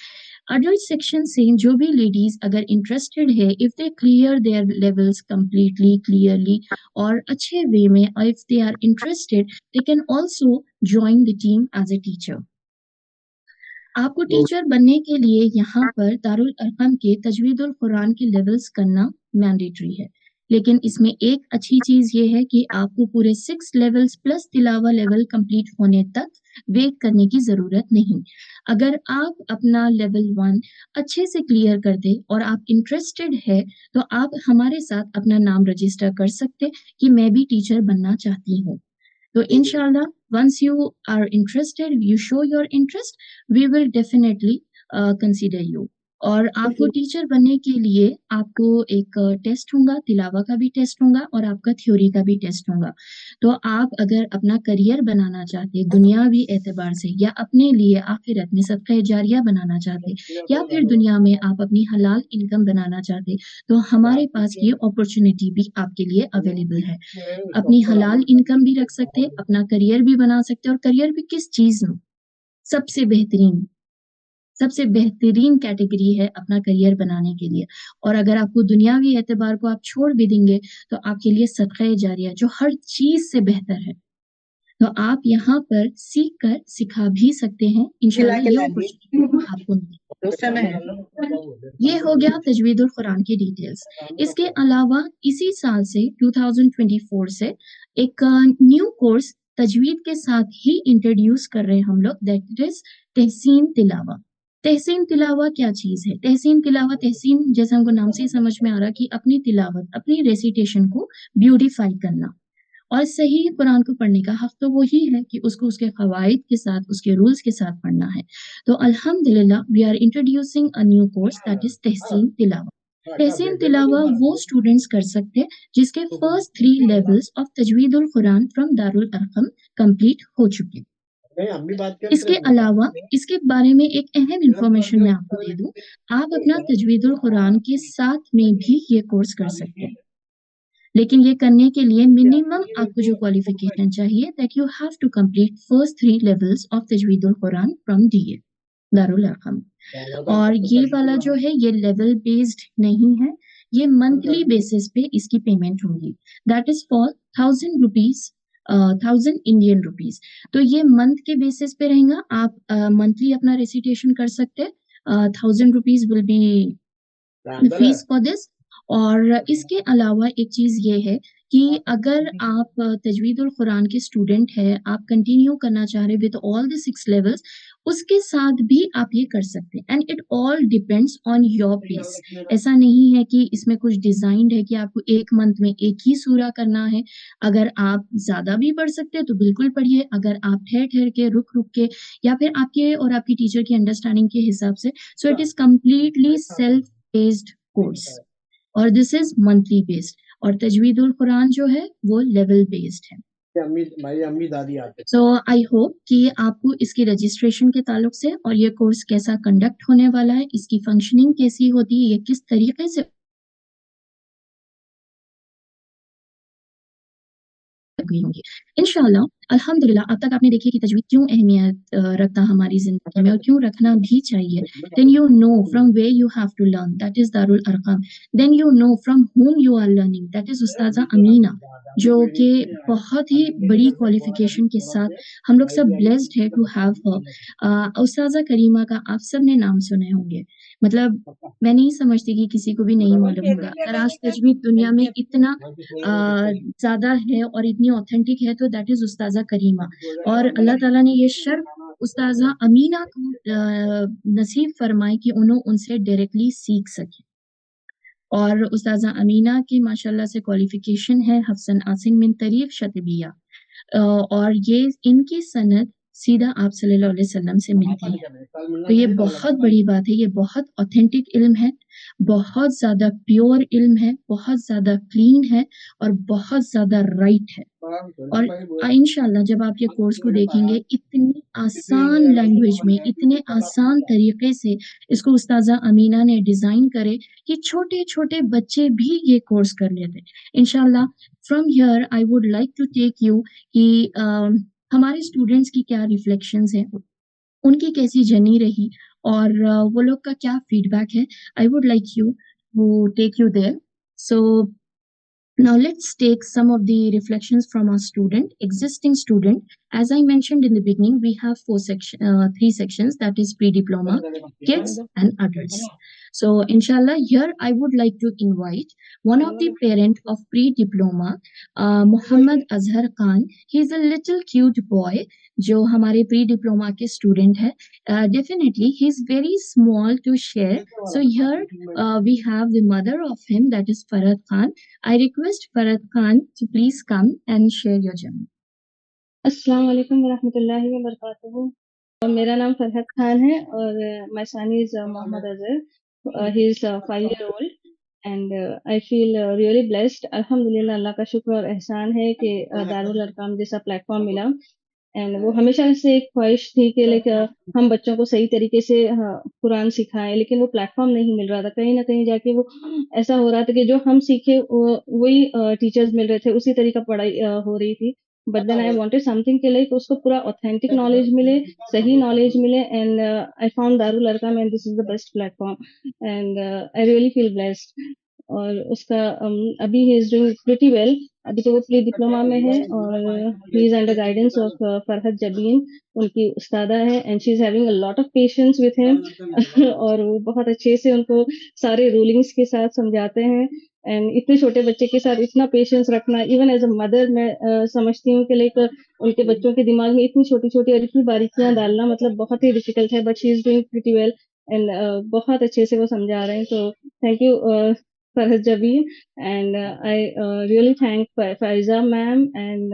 अडल्ट सेक्शन से जो भी लेडीज अगर इंटरेस्टेड है, if they clear their levels completely clearly और अच्छे वे में, if they are interested, they can also join the team as a teacher. आपको टीचर बनने के लिए यहाँ पर दारुल अरकम के तजवीदुल कुरान के लेवल्स करना मैंडेटरी है, लेकिन इसमें एक अच्छी चीज ये है कि आपको पूरे 6 लेवल्स प्लस तिलावा लेवल कंप्लीट होने तक वेट करने की जरूरत नहीं। अगर आप अपना लेवल 1 अच्छे से क्लियर कर दे और आप इंटरेस्टेड है, तो आप हमारे साथ अपना नाम रजिस्टर कर सकते कि मैं भी टीचर बनना चाहती हूँ। तो इंशाल्लाह once you are interested, you show your interest, we will definitely consider you. और आपको टीचर बनने के लिए आपको एक टेस्ट होगा, तिलावा का भी टेस्ट होगा और आपका थ्योरी का भी टेस्ट होगा। तो आप अगर अपना करियर बनाना चाहते दुनियावी एतबार से, या अपने लिए आखिरत में सदका जारिया बनाना चाहते, या फिर दुनिया में आप अपनी हलाल इनकम बनाना चाहते, तो हमारे पास ये अपॉर्चुनिटी भी आपके लिए अवेलेबल है। अपनी हलाल इनकम भी रख सकते, अपना करियर भी बना सकते, और करियर भी किस चीज में, सबसे बेहतरीन कैटेगरी है अपना करियर बनाने के लिए। और अगर आपको दुनियावी एतबार को आप छोड़ भी देंगे, तो आपके लिए सदका जारिया जो हर चीज से बेहतर है, तो आप यहाँ पर सीख कर सिखा भी सकते हैं। इंशाल्लाह ये अपॉर्चुनिटी आपको मिलेगी। ये हो गया तजवीदुल कुरान की डिटेल्स। इसके अलावा इसी साल से 2024 से एक न्यू कोर्स तजवीद के साथ ही इंट्रोड्यूस कर रहे हैं हम लोग, दैट इज तहसीन तिलावा। तहसीन तिलावा क्या चीज है? तहसीन तिलावा, तहसीन जैसे हमको नाम से ही समझ में आ रहा कि अपनी तिलावत, अपनी रेसिटेशन को ब्यूटिफाई करना, और सही कुरान को पढ़ने का हक तो वही है कि उसको उसके कवायद के साथ, उसके रूल्स के साथ पढ़ना है। तो अल्हम्दुलिल्लाह we are introducing a new course that is तहसीन तिलावा। तहसीन तिलावा वो स्टूडेंट्स कर सकते हैं जिसके फर्स्ट 3 लेवल्स ऑफ तजवीदुल कुरान फ्रॉम दारुल अरकम कंप्लीट हो चुके। इसके अलावा इसके बारे में एक अहम इंफॉर्मेशन मैं आपको दे दूं, आप अपना तजवीदुल कुरान के साथ में भी ये कोर्स कर सकते हैं, लेकिन ये करने के लिए मिनिमम आपको जो क्वालिफिकेशन चाहिए that you have to complete first 3 levels of तजवीदुल कुरान फ्रॉम डीए दारुल अरकम। और ये वाला जो है ये लेवल बेस्ड नहीं है, ये मंथली बेसिस पे इसकी पेमेंट होगी, that is for 1000 rupees 1000 Indian rupees. तो ये मंथ के बेसिस पे रहेगा, आप मंथली अपना रेसिटेशन कर सकते हैं, 1000 rupees will be the fees for this. और इसके अलावा एक चीज ये है कि अगर आप तजवीदुल कुरान के स्टूडेंट है, आप कंटिन्यू करना चाह रहे विद ऑल द 6 लेवल्स, उसके साथ भी आप ये कर सकते हैं, and it all depends on your pace. ऐसा नहीं है कि इसमें कुछ डिजाइंड है कि आपको एक मंथ में एक ही सूरा करना है। अगर आप ज्यादा भी पढ़ सकते हैं तो बिल्कुल पढ़िए, अगर आप ठहर ठहर के रुक रुक के या फिर आपके और आपकी टीचर की अंडरस्टैंडिंग के हिसाब से, so it is completely self based course और दिस इज मंथली बेस्ड। और तजवीदुल कुरान जो है वो लेवल बेस्ड है। सो आई होप कि आपको इसकी रजिस्ट्रेशन के ताल्लुक से और ये कोर्स कैसा कंडक्ट होने वाला है, इसकी फंक्शनिंग कैसी होती है, ये किस तरीके से गई होंगी इंशाल्लाह। अल्हम्दुलिल्लाह, अब तक आपने देखी कि तजवीद क्यों अहमियत रखता हमारी जिंदगी में और क्यों रखना भी चाहिए। Then you know from where you have to learn, that is Darul Arqam. Then you know from whom you are learning, that is उस्ताजा अमीना, जो कि बहुत ही बड़ी क्वालिफिकेशन के साथ हम लोग सब ब्लेस्ड है टू हैव हर। उस्ताजा करीमा का आप सब ने नाम सुने होंगे, मतलब मैं नहीं समझती कि किसी को भी नहीं मालूम होगा। अगर आज तजवीद दुनिया में इतना ज्यादा है और इतनी ऑथेंटिक है तो दैट इज उस्ताजा करीमा। और अल्लाह ताला ने ये शर्फ उस्ताजा अमीना को नसीब फरमाई कि उनसे डायरेक्टली सीख सके। और उस्ताजा अमीना की माशाल्लाह से क्वालिफिकेशन है हफसन आसिन मिन तरीफ शतबिया, और ये इनकी सनद सीधा आप सल्लल्लाहु अलैहि वसल्लम से मिलती है। तो ये बहुत बड़ी बात है, ये बहुत ऑथेंटिक इल्म है, बहुत ज़्यादा प्योर इल्म है, बहुत ज़्यादा क्लीन है और बहुत ज़्यादा राइट है। और इंशाल्लाह जब आप ये कोर्स को देखेंगे, इतनी आसान लैंग्वेज में, इतने आसान तरीके से इसको उस्ताजा अमीना ने डिज़ाइन करे कि छोटे-छोटे बच्चे भी ये कोर्स कर लेते हैं। इंशाल्लाह from here I would like to take you कि हमारे स्टूडेंट्स की क्या रिफ्लेक्शंस हैं, उनकी कैसी जर्नी रही और वो लोग का क्या फीडबैक है। I would like you to take you there. So now let's take some of the reflections from our existing student. As I mentioned in the beginning, we have 3 sections, that is pre-diploma, kids and adults. So inshallah, here I would like to invite one of the parent of pre-diploma, Muhammad Azhar Khan. He is a little cute boy जो हमारे pre diploma के student है। Definitely he is very small to share. So here we have the mother of him, that is Farhad Khan. I request Farhad Khan to please come and share your journey. अस्सलाम वालेकुम वरहमतुल्लाहि वबरकातुहू। मेरा नाम फरहत खान है और my son is Muhammad Azhar. He is 5-year-old and I feel really blessed. अल्हम्दुलिल्लाह, अल्लाह का शुक्र और एहसान है कि दारुल अरकम जैसा प्लेटफॉर्म मिला। एंड वो हमेशा से एक ख्वाहिश थी कि हम बच्चों को सही तरीके से कुरान सिखाएं, लेकिन वो प्लेटफॉर्म नहीं मिल रहा था। कहीं ना कहीं जाके वो ऐसा हो रहा था कि जो हम सीखे वही टीचर्स मिल रहे थे, उसी तरीका पढ़ाई हो रही थी। But then I wanted something के लाइक उसको पूरा ऑथेंटिक नॉलेज मिले, सही नॉलेज मिले, and I found Darul Arqam and this is the best platform and I really feel blessed. और उसका अभी he is doing pretty well. अभी तो वो प्री डिप्लोमा में है और he is under guidance of Farhat Jabeen, उनकी उस्तादा है, and she is having a lot of patience with him और वो बहुत अच्छे से उनको सारे रूलिंग्स के साथ समझाते हैं। एंड इतने छोटे बच्चे के साथ इतना पेशेंस रखना, इवन एज अ मदर मैं समझती हूँ कि लाइक उनके बच्चों के दिमाग में इतनी छोटी छोटी और इतनी बारीकियां डालना मतलब बहुत ही डिफिकल्ट है। But she is doing pretty well and बहुत अच्छे से वो समझा रहे हैं। तो thank you Farhad Jabeen, and I really thank Faiza ma'am and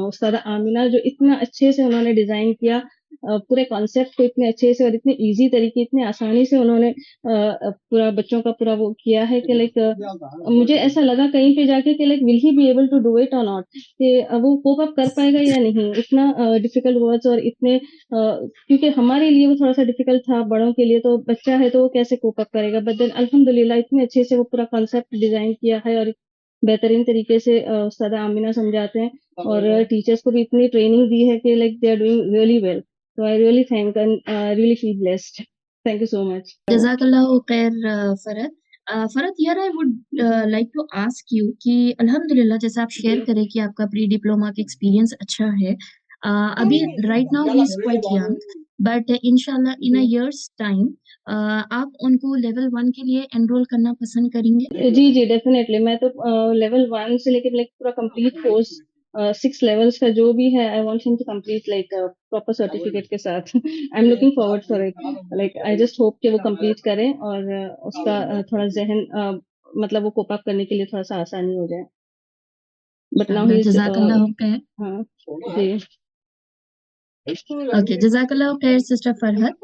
Ustada Amina जो इतना अच्छे से उन्होंने डिजाइन किया पूरे कॉन्सेप्ट को इतने अच्छे से और इतने इजी तरीके, इतने आसानी से उन्होंने पूरा बच्चों का पूरा वो किया है कि लाइक मुझे ऐसा लगा कहीं पे जाके कि like will he be able to do it और नॉट, कि वो कोप अप कर पाएगा या नहीं, इतना डिफिकल्ट वर्ड्स और इतने क्योंकि हमारे लिए वो थोड़ा सा डिफिकल्ट था, बड़ों के लिए तो बच्चा है तो वो कैसे कोप अप करेगा, बट देन अल्हम्दुलिल्लाह इतने अच्छे से वो पूरा कॉन्सेप्ट डिजाइन किया है और बेहतरीन तरीके से उस्ताद आमिना समझाते हैं और टीचर्स को भी इतनी ट्रेनिंग दी है कि like they are doing really well, so I really thank and really feel blessed. Thank you so much. जज़ाकल्लाहु खैर Farhat. Farhat here I would like to ask you कि अल्हम्दुलिल्लाह जैसा आप शेयर करें कि आपका प्री डिप्लोमा का एक्सपीरियंस अच्छा है। अभी right now he is quite young but इंशाल्लाह इन अ इयर्स टाइम आप उनको लेवल 1 के लिए एनरोल करना पसंद करेंगे? जी डेफिनेटली, मैं तो लेवल 1 से लेकर लाइक पूरा कंप्लीट कोर्स 6 लेवल्स का जो भी है, I want him to complete like proper certificate के साथ। I am looking forward for it, like I just hope कि वो कंप्लीट करें और उसका थोड़ा जहन मतलब वो कोप अप करने के लिए थोड़ा सा आसानी हो जाए, बट नाउ ही इज जज़ाकल्लाहु खैर। हाँ जी ओके, जज़ाकल्लाहु खैर सिस्टर फरहत।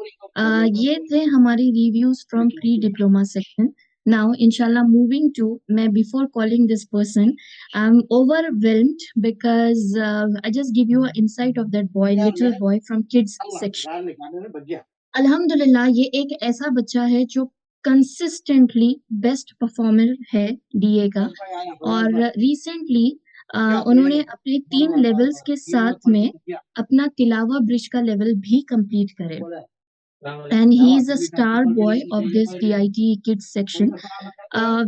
ये थे हमारे reviews from pre diploma section. Now इंशाल्लाह मूविंग टू, मैं before calling this person I am overwhelmed because I just give you a insight of that boy, little boy from kids section. अल्हम्दुलिल्लाह ये एक ऐसा बच्चा है जो कंसिस्टेंटली बेस्ट परफॉर्मर है डीए का और रिसेंटली उन्होंने अपने 3 लेवल्स के साथ में अपना तिलावा ब्रिज का लेवल भी कंप्लीट करे and he is a star boy of this DIT kids section.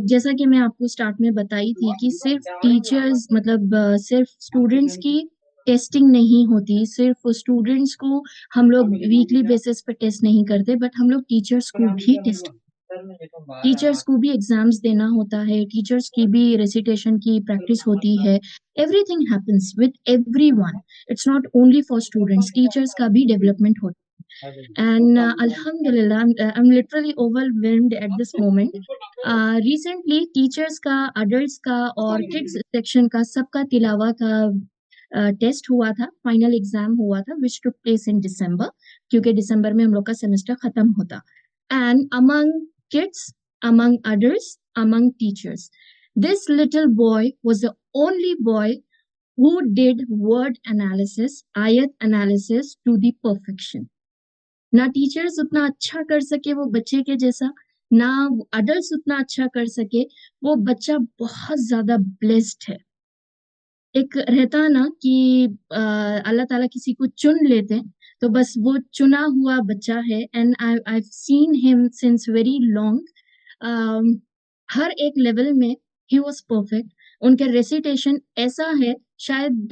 जैसा कि मैं आपको स्टार्ट में बताई थी कि सिर्फ टीचर्स मतलब सिर्फ स्टूडेंट्स की टेस्टिंग नहीं होती, सिर्फ स्टूडेंट्स को हम लोग वीकली बेसिस पे टेस्ट नहीं करते बट हम लोग टीचर्स को भी टेस्ट, टीचर्स को भी एग्जाम्स देना होता है, टीचर्स की भी रेसिटेशन की प्रैक्टिस होती है। Everything happens with everyone, it's not only for students, teachers का भी डेवलपमेंट होता है। एंड अल्हम्दुलिल्लाह I am literally overwhelmed at this moment. Recently teachers का, अडल्ट्स का और किड्स सेक्शन का सबका तिलावा का टेस्ट हुआ था, फाइनल एग्जाम हुआ था विच टुक प्लेस इन दिसंबर, क्योंकि दिसंबर में हम लोग का सेमेस्टर खत्म होता। And among kids, among others, among teachers, this little boy was the only boy who did word analysis, ayat analysis to the perfection. ना टीचर्स उतना अच्छा कर सके वो बच्चे के जैसा, ना अडल्ट्स उतना अच्छा कर सके, वो बच्चा बहुत ज्यादा ब्लेस्ड है। एक रहता ना कि अल्लाह ताला किसी को चुन लेते हैं, तो बस वो चुना हुआ बच्चा है and I seen him since very long. हर एक लेवल में ही वाज परफेक्ट। उनका रेसिटेशन ऐसा है, शायद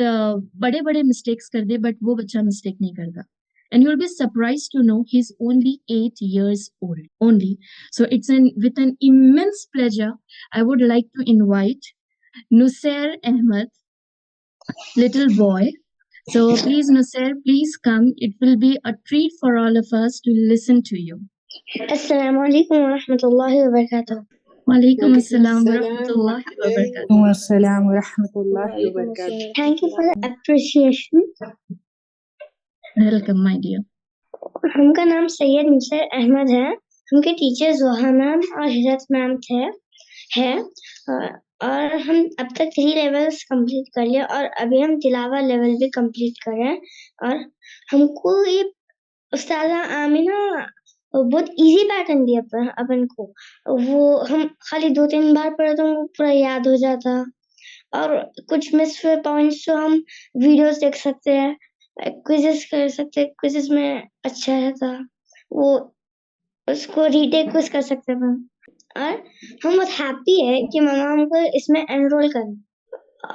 बड़े बड़े मिस्टेक्स कर दे बट वो बच्चा मिस्टेक नहीं करता। And you'll be surprised to know he's only 8 years old only. So it's with an immense pleasure, I would like to invite Nusair Ahmed, little boy. So please, Nusair, please come. It will be a treat for all of us to listen to you. Assalamu alaikum wa rahmatullahi wa barakatuh. Walaikum assalam wa rahmatullahi wa barakatuh. Wassalam wa rahmatullahi wa barakatuh. Thank you for the appreciation. Welcome, my dear. हमका नाम सैयद नुसैर अहमद है। हमके teacher जोहा ma'am और हिरत ma'am है और हम अब तक 3 लेवल्स कंप्लीट कर लिए और अभी हम तिलावा लेवल भी कंप्लीट कर रहे हैं। और हमको ये उस्तादा आमिना बहुत इजी पैटर्न दिया अपन को, वो हम खाली 2-3 बार पढ़े तो हमको पूरा याद हो जाता और कुछ मिस हुए पॉइंट्स तो हम वीडियोस देख सकते हैं, क्विज़ेस कर सकते हैं, क्विज़ेस में अच्छा रहता, वो उसको रीटेक क्विज़ कर सकते हैं। और हम बहुत हैप्पी है कि मामा हमको इसमें एनरोल करें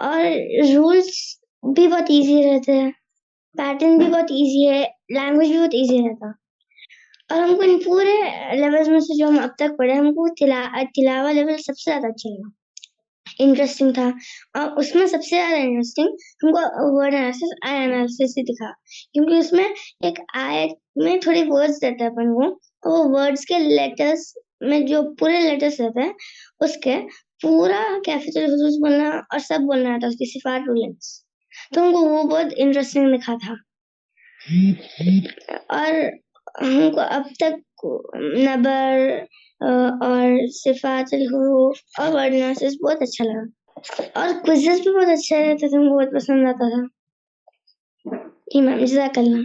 और रूल्स भी बहुत इजी रहते हैं, पैटर्न भी बहुत इजी है, लैंग्वेज भी बहुत इजी रहता। और हमको इन पूरे लेवल्स में से जो हम अब तक पढ़े, हमको तिलावा लेवल सबसे ज़्यादा अच्छा लगा, इंटरेस्टिंग था। और उसमें सबसे ज़्यादा इंटरेस्टिंग हमको वर्ड एनालिसिस, आई एनालिसिस ही दिखा, क्योंकि उसमें एक आयत में थोड़े वर्ड्स देते हैं अपन को, वो वर्ड्स के लेटर्स में जो पूरे लेटर्स रहते हैं उसके पूरा कैपिटल हुरूफ बोलना और सब बोलना था, उसकी सिफात रूलिंग्स, तो हमको वो बहुत इंटरेस्टिंग दिखा था। और हमको अब तक नबर और सिफातुल हुरूफ और वर्ड एनालिसिस बहुत अच्छा लगा और क्विज़ेस भी बहुत अच्छा रहता था, हमको बहुत पसंद आता था। जी मैम, जज़ाकल्लाह।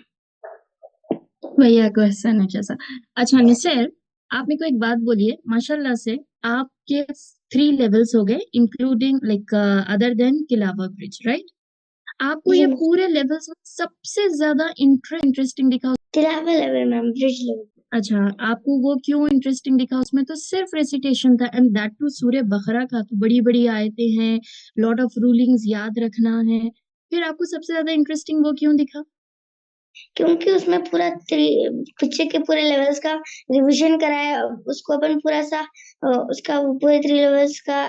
भैया को एहसान है जैसा। अच्छा निसर, आप मेरे को एक बात बोलिए, माशाल्लाह से आपके 3 लेवल्स हो गए इंक्लूडिंग लाइक अदर देन किलावा ब्रिज, राइट? आपको जी ये मैम, पूरे लेवल्स में सबसे ज्यादा इंटरेस्टिंग दिखा? तिलावा लेवल मैम, ब्रिज लेवल। अच्छा, आपको वो क्यों इंटरेस्टिंग दिखा? उसमें तो सिर्फ रेसिटेशन था एंड दैट टू सूरह बकरा का, तो बड़ी-बड़ी आयतें हैं, लॉट ऑफ रूलिंग्स याद रखना है। फिर आपको सबसे ज्यादा इंटरेस्टिंग वो क्यों दिखा? क्योंकि उसमें पूरा पीछे के पूरे लेवल्स का रिवीजन कराया, उसको अपन पूरा सा उसका वो पूरे 3 लेवल्स का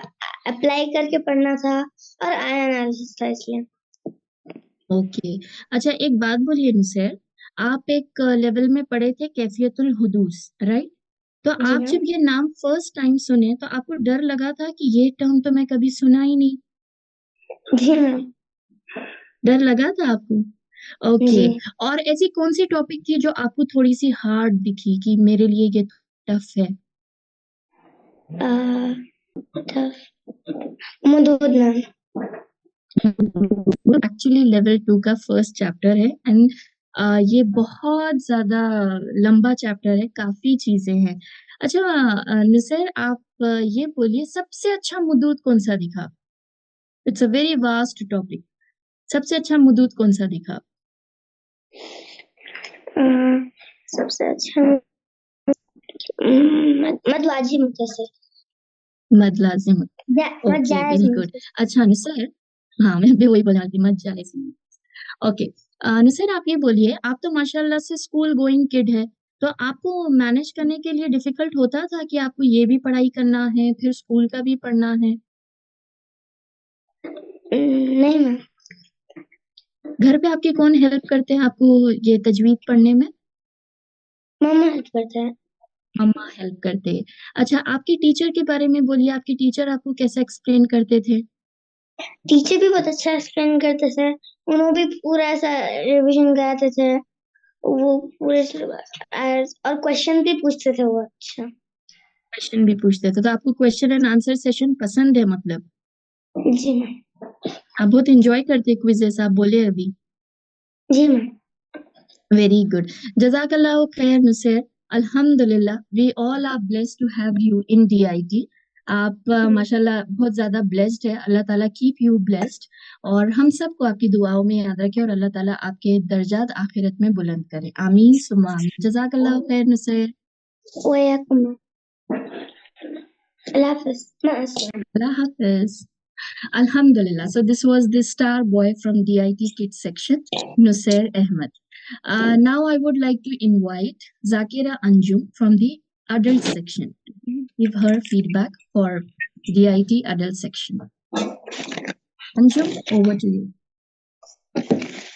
अप्लाई करके पढ़ना था और आया एनालिसिस था इसलिए। ओके। अच्छा एक बात बोलिए नुसैर, आप एक लेवल में पढ़े थे कैफियतुल हुदूस, राइट? तो जी आप मैम। जब ये नाम फर्स्ट टाइम सुने तो आपको डर लगा था कि ये टर्म तो मैं कभी सुना ही नहीं? जी मैम। डर लगा था आपको? ओके। जी। और ऐसी कौन सी टॉपिक थी जो आपको थोड़ी सी हार्ड दिखी कि मेरे लिए ये टफ है? मुदूद मैम। एक्चुअली लेवल 2 का फर्स्ट चैप्टर है एंड ये बहुत ज्यादा लंबा चैप्टर है, काफी चीजें हैं। अच्छा निसर, आप ये बोलिए सबसे अच्छा मुदूद कौन सा दिखा? It's a very vast topic. सबसे अच्छा मुदूद कौन सा दिखा? सबसे अच्छा मद वाजिब मुख्तसर। मद लाजिम। मद ओके, जायज वेरी गुड। मुख्तसर। अच्छा निसर, हाँ मैं भी वही बोल रही थी, मद जालिम। ओके। निसर आप ये बोलिए, आप तो माशाल्लाह से स्कूल गोइंग किड है, तो आपको मैनेज करने के लिए डिफिकल्ट होता था कि आपको ये भी पढ़ाई करना है, फिर स्कूल का भी पढ़ना है? नहीं मैम। घर पे आपके कौन हेल्प करते हैं आपको ये तजवीद पढ़ने में? मम्मा हेल्प करते हैं। मम्मा हेल्प करते हैं। अच्छा आपके टीचर के बारे में बोलिए, आपके टीचर आपको कैसे एक्सप्लेन करते थे? टीचर भी बहुत अच्छा एक्सप्लेन करते थे, उन्होंने भी पूरा ऐसा रिवीजन कराते थे, वो पूरे और क्वेश्चन भी पूछते थे वो। अच्छा। क्वेश्चन भी पूछते थे, तो आपको क्वेश्चन एंड आंसर सेशन पसंद है मतलब? जी मैम। आप बहुत एंजॉय करते क्विज़ेस, आप बोले अभी। जी मैम। Very good. जज़ाकल्लाहु खैर नुसैर। अल्हम्दुलिल्लाह we all are blessed to have you in DIT. आप माशाल्लाह बहुत ज़्यादा ब्लेस्ड है। अल्लाह ताला कीप यू ब्लेस्ड और हम सबको आपकी दुआओं में याद रखे और अल्लाह ताला आपके दर्जात आखिरत में बुलंद करे। आमीन सुम्मा आमीन। जज़ाकल्लाहु खैर नुसैर। वयकुम। अल्लाह हाफ़िज़। मां अस्सलाम। अल्लाह हाफ़िज़। Alhamdulillah. So this was the star boy from DIT Kids section, Nusair Ahmed. Now I would like to invite Zakira Anjum from the adult section. Give her feedback for DIT adult section. Anjum, over to you.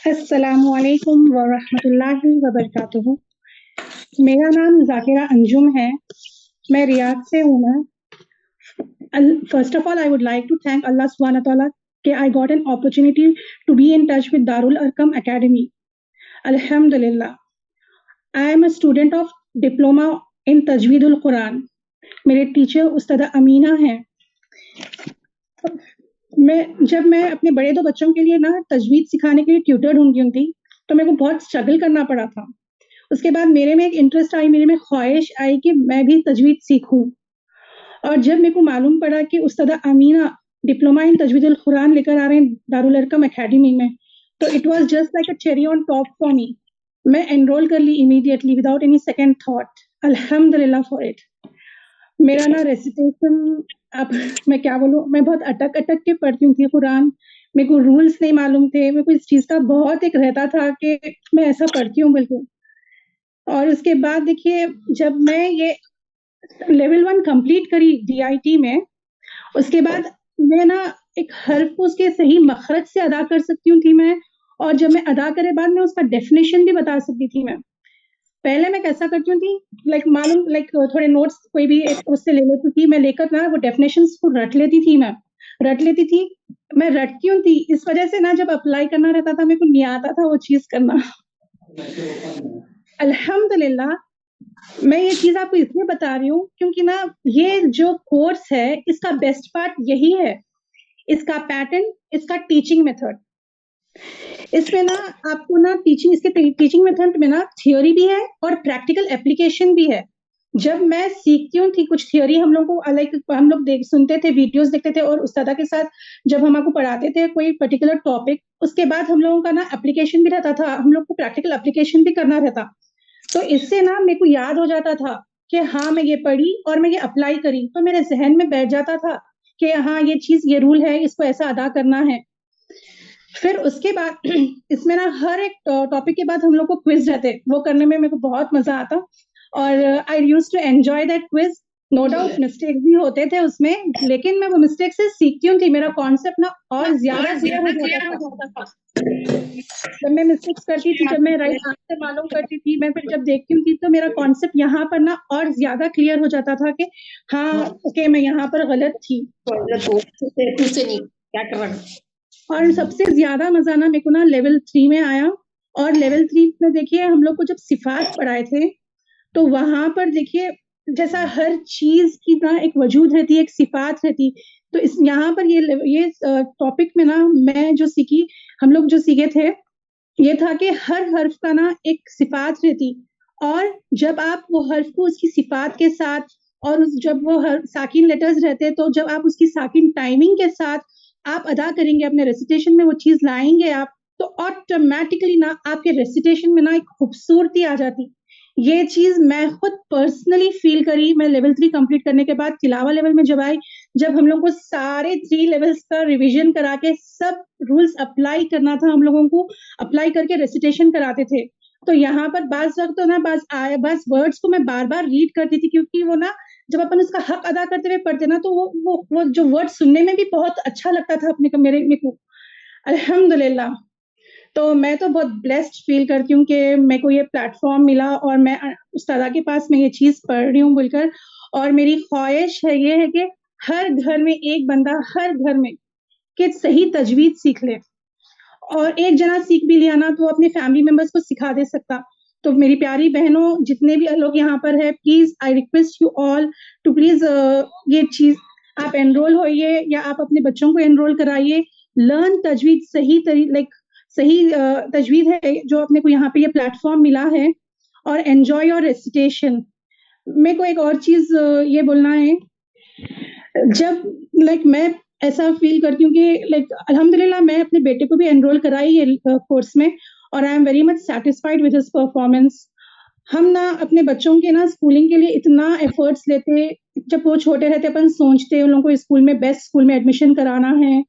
अस्सलामुअलैकुम वरहमतुल्लाहि वबरकातुहू। मेरा नाम ज़ाकिरा अंजुम है, मैं Riyadh से हूँ। मैं first of all I would like to thank Allah सुब्हान तआला कि I got an opportunity to be in touch with Darul Arqam academy. अल्हम्दुलिल्लाह। I am a student of diploma in तजवीदुल कुरान। मेरे टीचर उस्ताद अमीना हैं। जब मैं अपने बड़े 2 बच्चों के लिए ना तजवीद सिखाने के लिए ट्यूटर ढूंढ रही थी, तो मेरे को बहुत स्ट्रगल करना पड़ा था। उसके बाद मेरे में एक इंटरेस्ट आई, मेरे में ख्वाहिश आई कि मैं भी तजवीद सीखूं। और जब मेरे को मालूम पड़ा कि उस्ताद अमीना डिप्लोमा इन तजवीदुल कुरान लेकर आ रहे हैं दारुल अरकम एकेडमी में, तो it was just like a cherry on top for me. मैं एनरोल कर ली immediately without any second thought. अल्हम्दुलिल्लाह फॉर इट। मेरा ना रेसिटेशन, अब मैं क्या बोलूँ, मैं बहुत अटक के पढ़ती थी कुरान। मेरे को रूल्स नहीं मालूम थे, मेरे को इस चीज़ का बहुत एक रहता था कि मैं ऐसा पढ़ती हूँ बिल्कुल। और उसके बाद देखिए, जब मैं ये लेवल 1 कंप्लीट करी डीआईटी में, उसके बाद मैं ना एक हर्फ को उसके सही मखरज से अदा कर सकती थी मैं, और जब मैं अदा करे बाद में उसका डेफिनेशन भी बता सकती थी मैं। पहले मैं कैसा करती थी, मालूम थोड़े नोट्स कोई भी एक उससे ले लेती थी, मैं लेकर ना वो डेफिनेशंस को रट लेती थी। मैं रटती थी, इस वजह से ना जब अप्लाई करना रहता था मेरे को नहीं आता था वो चीज़ करना। अल्हम्दुलिल्लाह, मैं ये चीज़ आपको इसलिए बता रही हूँ क्योंकि ना ये जो कोर्स है इसका बेस्ट पार्ट यही है, इसका पैटर्न, इसका टीचिंग मेथड। इसमें ना आपको ना इसके टीचिंग मेथड में ना थ्योरी भी है और प्रैक्टिकल एप्लीकेशन भी है। जब मैं सीखती हूँ थी कुछ थ्योरी हम लोग को लाइक हम लोग सुनते थे, वीडियोस देखते थे और उस्तादा के साथ जब हमको पढ़ाते थे कोई पर्टिकुलर टॉपिक, उसके बाद हम लोगों का ना एप्लीकेशन भी रहता था, हम लोग को प्रैक्टिकल एप्लीकेशन भी करना रहता। तो इससे ना मेरे को याद हो जाता था कि हाँ मैं ये पढ़ी और मैं ये अप्लाई करी, तो मेरे जहन में बैठ जाता था कि हाँ ये चीज ये रूल है, इसको ऐसा अदा करना है। फिर उसके बाद इसमें ना हर एक टॉपिक के बाद हम लोग को क्विज रहते, वो करने में मेरे को बहुत मजा आता और I used to enjoy that quiz. No doubt mistake भी होते थे उसमें, लेकिन मैं वो मिस्टेक से सीखती हूँ थी, मेरा कॉन्सेप्ट ना और ज्यादा क्लियर हो जाता था। जब मैं मिस्टेक्स करती थी, जब मैं राइट आंसर मालूम करती थी, मैं फिर जब देखती थी तो मेरा कॉन्सेप्ट यहाँ पर ना और ज्यादा क्लियर हो जाता था कि हाँ ओके मैं यहाँ पर गलत थी। और सबसे ज्यादा मजा ना मेरे को ना लेवल 3 में आया। और लेवल 3 में देखिए हम लोग को जब सिफात पढ़ाए थे, तो वहां पर देखिए जैसा हर चीज की ना एक वजूद रहती है, एक सिफात रहती, तो इस यहाँ पर ये टॉपिक में ना मैं जो सीखी, हम लोग जो सीखे थे, ये था कि हर हर्फ का ना एक सिफात रहती, और जब आप वो हर्फ को उसकी सिफात के साथ और जब वो साकिन लेटर्स रहते, तो जब आप उसकी साकिन टाइमिंग के साथ आप अदा करेंगे, अपने रेसिटेशन में वो चीज लाएंगे आप, तो ऑटोमेटिकली ना आपके रेसिटेशन में ना एक खूबसूरती आ जाती। ये चीज मैं खुद पर्सनली फील करी। मैं लेवल 3 कंप्लीट करने के बाद तिलावा लेवल में जब आई, जब हम लोग को सारे 3 लेवल्स का रिवीजन करा के सब रूल्स अप्लाई करना था, हम लोगों को अप्लाई करके रेसिटेशन कराते थे, तो यहाँ पर बाज वक्त तो ना बस वर्ड्स को मैं बार बार रीड करती थी, क्योंकि वो ना जब अपन उसका हक अदा करते हुए पढ़ते ना, तो वो जो वर्ड सुनने में भी बहुत अच्छा लगता था अपने को, मेरे को अल्हम्दुलिल्लाह। तो मैं तो बहुत ब्लेस्ड फील करती हूँ कि मेरे को ये प्लेटफॉर्म मिला और मैं उस्तादा के पास मैं ये चीज पढ़ रही हूँ बोलकर, और मेरी ख्वाहिश है ये है कि हर घर में एक बंदा, हर घर में कि सही तजवीद सीख ले, और एक जना सीख भी लिया ना तो अपने फैमिली मेंबर्स को सिखा दे सकता। तो मेरी प्यारी बहनों, जितने भी लोग यहाँ पर है, please I request you all to please ये चीज आप एनरोल होइए या आप अपने बच्चों को एनरोल कराइए। लर्न तजवीद, सही तजवीद है जो अपने को यहाँ पे ये प्लेटफॉर्म मिला है, और एंजॉय योर रेसिटेशन। मेरे को एक और चीज ये बोलना है, जब मैं ऐसा फील करती हूँ कि अल्हम्दुलिल्लाह मैं अपने बेटे को भी एनरोल कराई ये कोर्स में, और I am very much satisfied with his performance. हम ना अपने बच्चों के ना स्कूलिंग के लिए इतना एफर्ट्स लेते, जब वो छोटे रहते अपन सोचते उन लोगों को स्कूल में बेस्ट स्कूल में एडमिशन कराना है,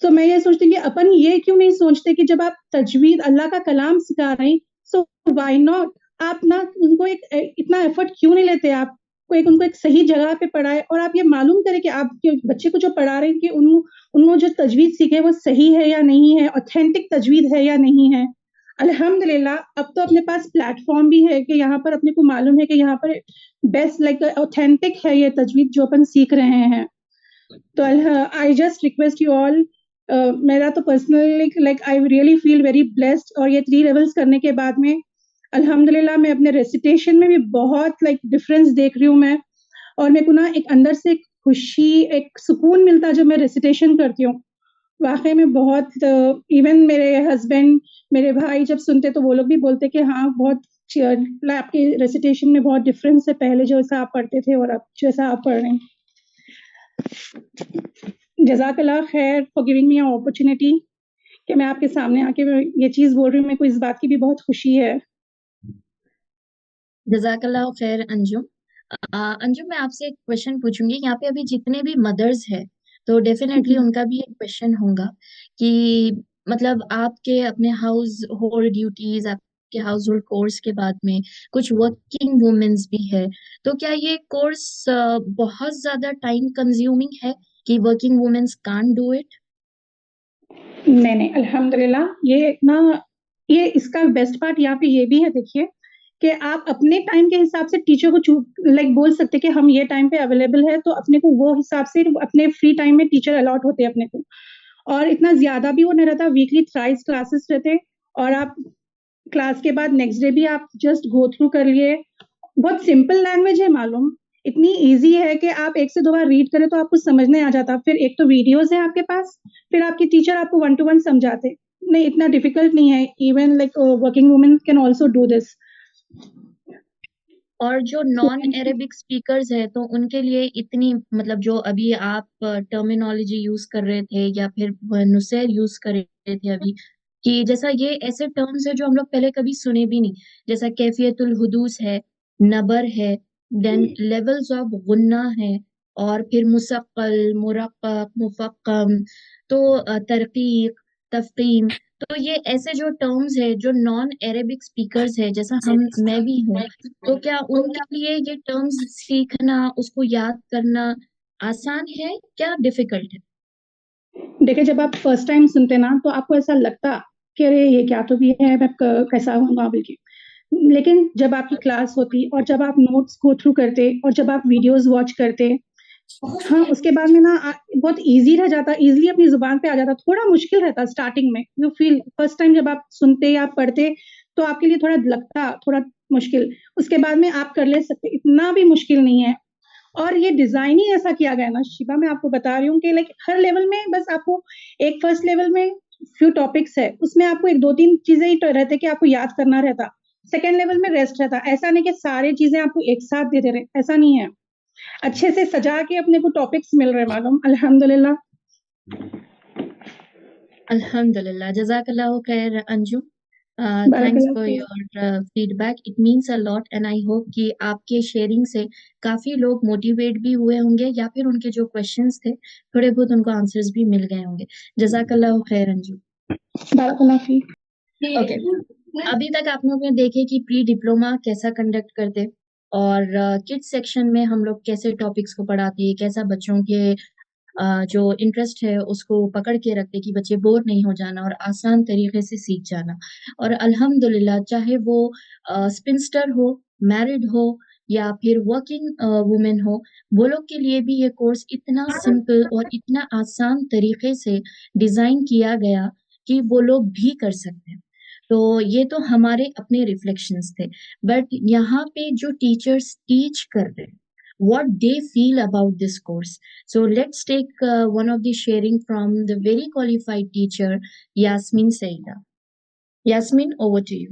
तो मैं ये सोचती हूँ कि अपन ये क्यों नहीं सोचते कि जब आप तजवीद अल्लाह का कलाम सिखा रहे हैं, सो व्हाई नॉट आप ना उनको एक इतना एफर्ट क्यों नहीं लेते, आप उनको एक सही जगह पे पढ़ाए, और आप ये मालूम करें कि आप बच्चे को जो पढ़ा रहे हैं कि उनको जो तजवीद सीखे वो सही है या नहीं है, ऑथेंटिक तजवीद है या नहीं है। अल्हम्दुलिल्लाह अब तो अपने पास प्लेटफॉर्म भी है कि यहाँ पर अपने को मालूम है कि यहाँ पर बेस्ट ऑथेंटिक है ये तजवीद जो अपन सीख रहे हैं। तो I just request you all, मेरा तो personally I really feel very blessed, और ये 3 लेवल्स करने के बाद में अल्हम्दुलिल्लाह मैं अपने रेसिटेशन में भी बहुत डिफरेंस देख रही हूँ मैं, और मेरे को ना एक अंदर से खुशी, एक सुकून मिलता जब मैं रेसिटेशन करती हूँ। वाकई में बहुत, इवन मेरे हस्बैंड, मेरे भाई जब सुनते तो वो लोग भी बोलते कि हाँ बहुत आपके रेसिटेशन में बहुत डिफरेंस है, पहले जैसा आप पढ़ते थे और अब जैसा आप पढ़ रहे हैं। जज़ाकल्लाह खैर for giving me a opportunity कि मैं आपके सामने आके ये चीज बोल रही हूँ। मेरे को इस बात की भी बहुत खुशी है। जज़ाकल्लाह खैर अंजुम। अंजुम, मैं आपसे एक क्वेश्चन पूछूंगी। यहाँ पे अभी जितने भी मदर्स है, तो डेफिनेटली उनका भी एक क्वेश्चन होगा कि मतलब आपके अपने हाउस होल्ड ड्यूटीज, आपके हाउस होल्ड कोर्स के बाद में कुछ वर्किंग वुमेन्स भी है, तो क्या ये कोर्स बहुत ज्यादा टाइम कंज्यूमिंग है कि working womens can't do it? नहीं, अल्हम्दुलिल्लाह ये इसका बेस्ट पार्ट यहाँ पे ये भी है, देखिए कि आप अपने टाइम के हिसाब से टीचर को बोल सकते कि हम ये टाइम पे अवेलेबल है, तो अपने को वो हिसाब से अपने फ्री टाइम में टीचर अलॉट होते हैं अपने को, और इतना ज्यादा भी वो नहीं रहता। वीकली थ्राइस क्लासेस रहते, और आप क्लास के बाद नेक्स्ट डे भी आप जस्ट गो थ्रू कर लिए। बहुत सिंपल लैंग्वेज है, मालूम इतनी इजी है कि आप एक से दो बार रीड करें तो आपको समझने आ जाता। फिर एक तो वीडियोस है आपके पास, फिर आपके टीचर आपको 1 to 1 समझाते। नहीं, इतना डिफिकल्ट नहीं है। Even like working women can also do this. और जो नॉन अरेबिक स्पीकर्स है तो उनके लिए इतनी मतलब जो अभी आप टर्मिनोलॉजी यूज कर रहे थे या फिर नुसैर यूज कर रहे थे अभी, कि जैसा ये ऐसे टर्म्स है जो हम लोग पहले कभी सुने भी नहीं, जैसा कैफियतुल हुदूस है, नबर है, देन लेवल्स ऑफ गुन्ना है, और फिर मुसक्कल, मुरक्कक, मुफक्कम, तो तरकीक, तफकीम। तो ये ऐसे जो टर्म्स है जो नॉन अरेबिक स्पीकर्स है, जैसा मैं भी हूँ, तो क्या उनके लिए ये टर्म्स सीखना, उसको याद करना आसान है क्या डिफिकल्ट है? देखिए, जब आप फर्स्ट टाइम सुनते ना तो आपको ऐसा लगता कि अरे ये क्या तो भी है, मैं कैसा होऊंगा बल्कि। लेकिन जब आपकी क्लास होती और जब आप नोट्स गो थ्रू करते और जब आप वीडियोस वॉच करते, हाँ, उसके बाद में ना बहुत इजी रह जाता, इजीली अपनी जुबान पे आ जाता। थोड़ा मुश्किल रहता स्टार्टिंग में, यू फील फर्स्ट टाइम जब आप सुनते या पढ़ते तो आपके लिए थोड़ा लगता थोड़ा मुश्किल। उसके बाद में आप कर ले सकते, इतना भी मुश्किल नहीं है। और ये डिजाइन ही ऐसा किया गया है ना शिबा, मैं आपको बता रही हूँ कि लाइक हर लेवल में बस आपको एक फर्स्ट लेवल में फ्यू टॉपिक्स है, उसमें आपको एक दो तीन चीजें ही रहते कि आपको याद करना रहता। सेकेंड लेवल में रेस्ट रहता। ऐसा नहीं कि सारी चीजें आपको एक साथ दे दे रहे, ऐसा नहीं है। अच्छे से सजा के अपने को टॉपिक्स मिल रहे, मालूम, अल्हम्दुलिल्लाह। अल्हम्दुलिल्लाह, जज़ाकल्लाहु खैर Anju. Thanks for your feedback, it means a lot, and I hope कि आपके शेयरिंग से काफी लोग मोटिवेट भी हुए होंगे, या फिर उनके जो क्वेश्चंस थे थोड़े बहुत उनको आंसर्स भी मिल गए होंगे। जज़ाकल्लाहु खैर अंजू। ओके, अभी तक आप लोग ने देखे कि प्री डिप्लोमा कैसा कंडक्ट करते, और किड्स सेक्शन में हम लोग कैसे टॉपिक्स को पढ़ाते, कैसा बच्चों के जो इंटरेस्ट है उसको पकड़ के रखते कि बच्चे बोर नहीं हो जाना और आसान तरीके से सीख जाना। और अल्हम्दुलिल्लाह, चाहे वो स्पिंस्टर हो, मैरिड हो, या फिर वर्किंग वुमेन हो, वो लोग के लिए भी ये कोर्स इतना सिंपल और इतना आसान तरीके से डिजाइन किया गया कि वो लोग भी कर सकते हैं। तो ये तो हमारे अपने रिफ्लेक्शंस थे, बट यहाँ पे जो टीचर्स टीच कर रहे हैं, what they feel about this course. So let's take one of the sharing from the very qualified teacher, Yasmin Saida. Yasmin, over to you.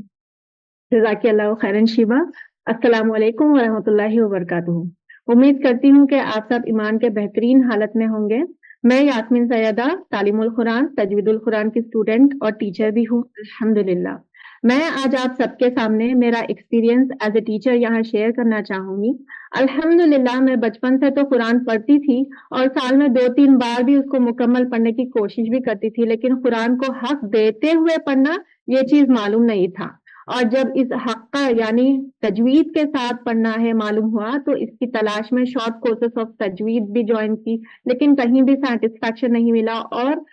जज़ाकल्लाहु खैरन शिबा। अस्सलामु अलैकुम व रहमतुल्लाहि व बरकातुहू। उम्मीद करती हूँ कि आप सब ईमान के बेहतरीन हालत में होंगे। मैं यास्मीन सैयदा तालीमुल कुरान, तजवीदुल कुरान की स्टूडेंट और टीचर भी हूँ अल्हम्दुलिल्लाह। मैं आज आप सबके सामने मेरा एक्सपीरियंस एज ए टीचर यहाँ शेयर करना चाहूंगी। अल्हम्दुलिल्लाह, मैं बचपन से तो कुरान पढ़ती थी और साल में 2-3 बार भी उसको मुकम्मल पढ़ने की कोशिश भी करती थी, लेकिन कुरान को हक देते हुए पढ़ना ये चीज मालूम नहीं था। और जब इस हक का यानी तजवीद के साथ पढ़ना है मालूम हुआ तो इसकी तलाश में शॉर्ट कोर्सेस ऑफ तजवीद भी ज्वाइन की, लेकिन कहीं भी सेटिस्फैक्शन नहीं मिला। और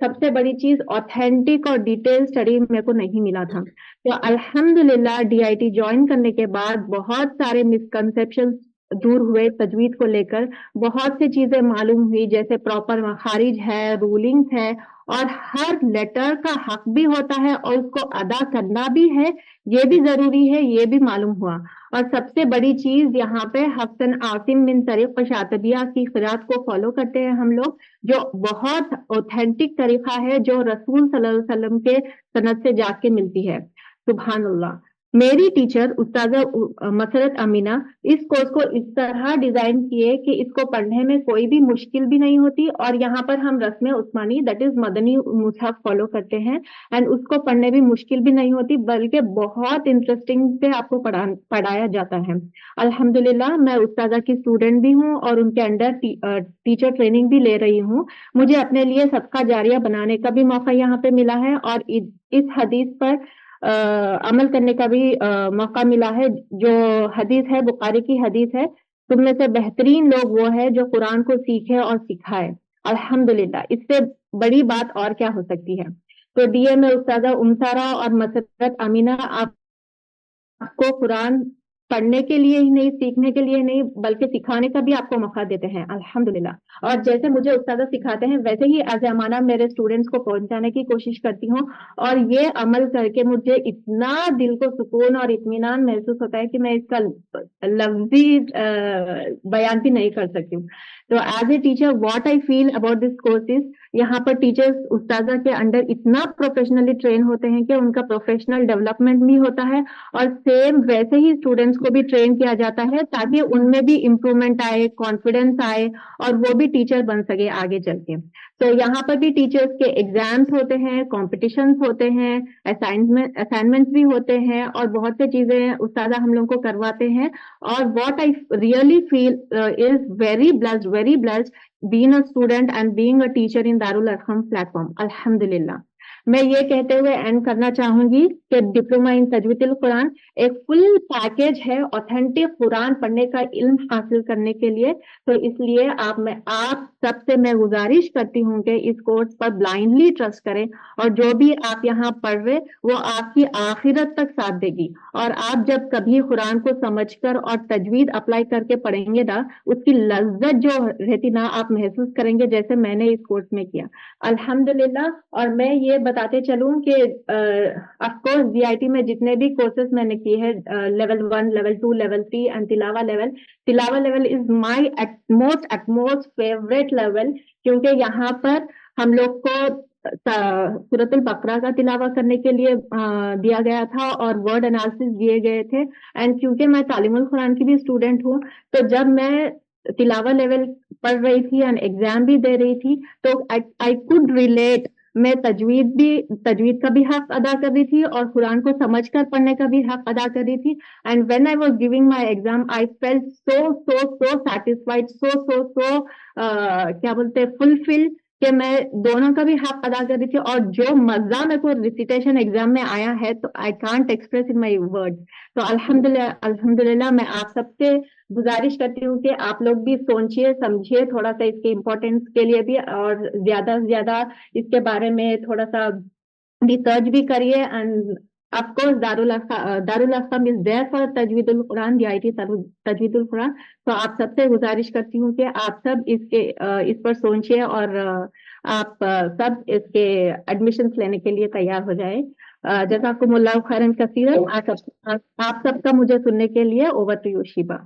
सबसे बड़ी चीज ऑथेंटिक और डिटेल स्टडी मेरे को नहीं मिला था। तो अल्हम्दुलिल्लाह DIT ज्वाइन करने के बाद बहुत सारे मिसकंसेप्शन दूर हुए तजवीद को लेकर। बहुत सी चीजें मालूम हुई, जैसे प्रॉपर मखारिज है, रूलिंग्स है, और हर लेटर का हक भी होता है और उसको अदा करना भी है, ये भी जरूरी है, ये भी मालूम हुआ। और सबसे बड़ी चीज यहाँ पे हफ्तन आसिम बिन तरीक शातिबिया की क़िरात को फॉलो करते हैं हम लोग, जो बहुत ऑथेंटिक तरीका है, जो रसूल सल्लल्लाहु अलैहि वसल्लम के सनद से जाके मिलती है। सुभान अल्लाह। मेरी टीचर उस्ताजा मसरत अमीना इस कोर्स को इस तरह डिजाइन किए कि इसको पढ़ने में कोई भी मुश्किल भी नहीं होती, और यहाँ पर हम रस्म उस्मानी दैट इज मदनी मुसहफ फॉलो करते हैं, एंड उसको पढ़ने भी मुश्किल भी नहीं होती, बल्कि बहुत इंटरेस्टिंग से आपको पढ़ाया जाता है। अल्हम्दुलिल्लाह, मैं उस्ताजा की स्टूडेंट भी हूँ और उनके अंडर टीचर ट्रेनिंग भी ले रही हूँ। मुझे अपने लिए सदका जारिया बनाने का भी मौका यहाँ पे मिला है, और इस हदीस पर अमल करने का भी मौका मिला है, जो हदीस है बुखारी की हदीस है, तुम में से बेहतरीन लोग वो है जो कुरान को सीखे और सिखाए। अल्हम्दुलिल्लाह, इससे बड़ी बात और क्या हो सकती है। तो डीए में उस्तादा उमसारा और मसरत अमीना आपको कुरान पढ़ने के लिए ही नहीं, सीखने के लिए नहीं, बल्कि सिखाने का भी आपको मौका देते हैं, अल्हम्दुलिल्लाह। और जैसे मुझे उस्ताद सिखाते हैं वैसे ही एज ए अमाना मेरे स्टूडेंट्स को पहुंचाने की कोशिश करती हूँ। और ये अमल करके मुझे इतना दिल को सुकून और इत्मीनान महसूस होता है कि मैं इसका लफ्जी बयान भी नहीं कर सकती हूँ। तो as a teacher what I feel about this course is, यहाँ पर टीचर्स उस्तादा के अंडर इतना प्रोफेशनली ट्रेन होते हैं कि उनका प्रोफेशनल डेवलपमेंट भी होता है, और सेम वैसे ही स्टूडेंट्स को भी ट्रेन किया जाता है ताकि उनमें भी इम्प्रूवमेंट आए, कॉन्फिडेंस आए और वो भी टीचर बन सके आगे चल के। तो यहाँ पर भी टीचर्स के एग्जाम्स होते हैं, कॉम्पिटिशन्स होते हैं, असाइनमेंट्स भी होते हैं और बहुत से चीजें उस्तादा हम लोग को करवाते हैं। और what I really feel is very blessed being a student and being a teacher in Darul Arqam platform. Alhamdulillah. मैं ये कहते हुए एंड करना चाहूंगी कि डिप्लोमा इन तजवीदुल कुरान एक फुल पैकेज है ऑथेंटिक कुरान पढ़ने का इल्म हासिल करने के लिए। तो इसलिए आप सबसे मैं गुजारिश करती हूँ कि इस कोर्स पर ब्लाइंडली ट्रस्ट करें, और जो भी आप यहाँ पढ़ रहे वो आपकी आखिरत तक साथ देगी। और आप जब कभी कुरान को समझकर और तजवीद अप्लाई करके पढ़ेंगे ना, उसकी लज्जत जो रहती ना आप महसूस करेंगे, जैसे मैंने इस कोर्स में किया, अल्हम्दुलिल्लाह। और मैं ये बताते चलूं कि ऑफकोर्स जीआईटी में जितने भी कोर्सेज मैंने किए हैं, लेवल 1, लेवल 2, लेवल 3 एंड तिलावा level is my utmost favourite level, क्योंकि यहाँ पर हम लोग को सूरतुल बकरा का तिलावा करने के लिए दिया गया था और वर्ड एनालिसिस दिए गए थे। एंड क्योंकि मैं तालीमुल कुरान की भी स्टूडेंट हूँ, तो जब मैं तिलावा लेवल पढ़ रही थी एंड एग्जाम भी दे रही थी, तो आई कुड रिलेट। मैं तजवीद का भी हक अदा कर रही थी और कुरान को समझकर पढ़ने का भी हक अदा कर रही थी। And when I was giving my exam I felt so satisfied, so क्या बोलते हैं, फुलफिल, कि मैं दोनों का भी हक अदा कर रही थी। और जो मजा मेरे को रिसिटेशन एग्जाम में आया है, तो I can't express in my words. तो अल्हम्दुलिल्लाह मैं आप सबसे गुजारिश करती हूँ कि आप लोग भी सोचिए, समझिए थोड़ा सा इसके इम्पोर्टेंस के लिए भी, और ज्यादा से ज्यादा इसके बारे में थोड़ा सा रिसर्च भी करिए। And of course Darul Arqam is there for Tajweedul Quran, DIT Tajweedul Quran। तो आप सबसे गुजारिश करती हूँ कि आप सब इस पर सोचिए और आप सब इसके एडमिशन लेने के लिए तैयार हो जाए। जज़ाकुमुल्लाहु खैरन कसीरन। आप सबका मुझे सुनने के लिए ओवर टू यू शिबा।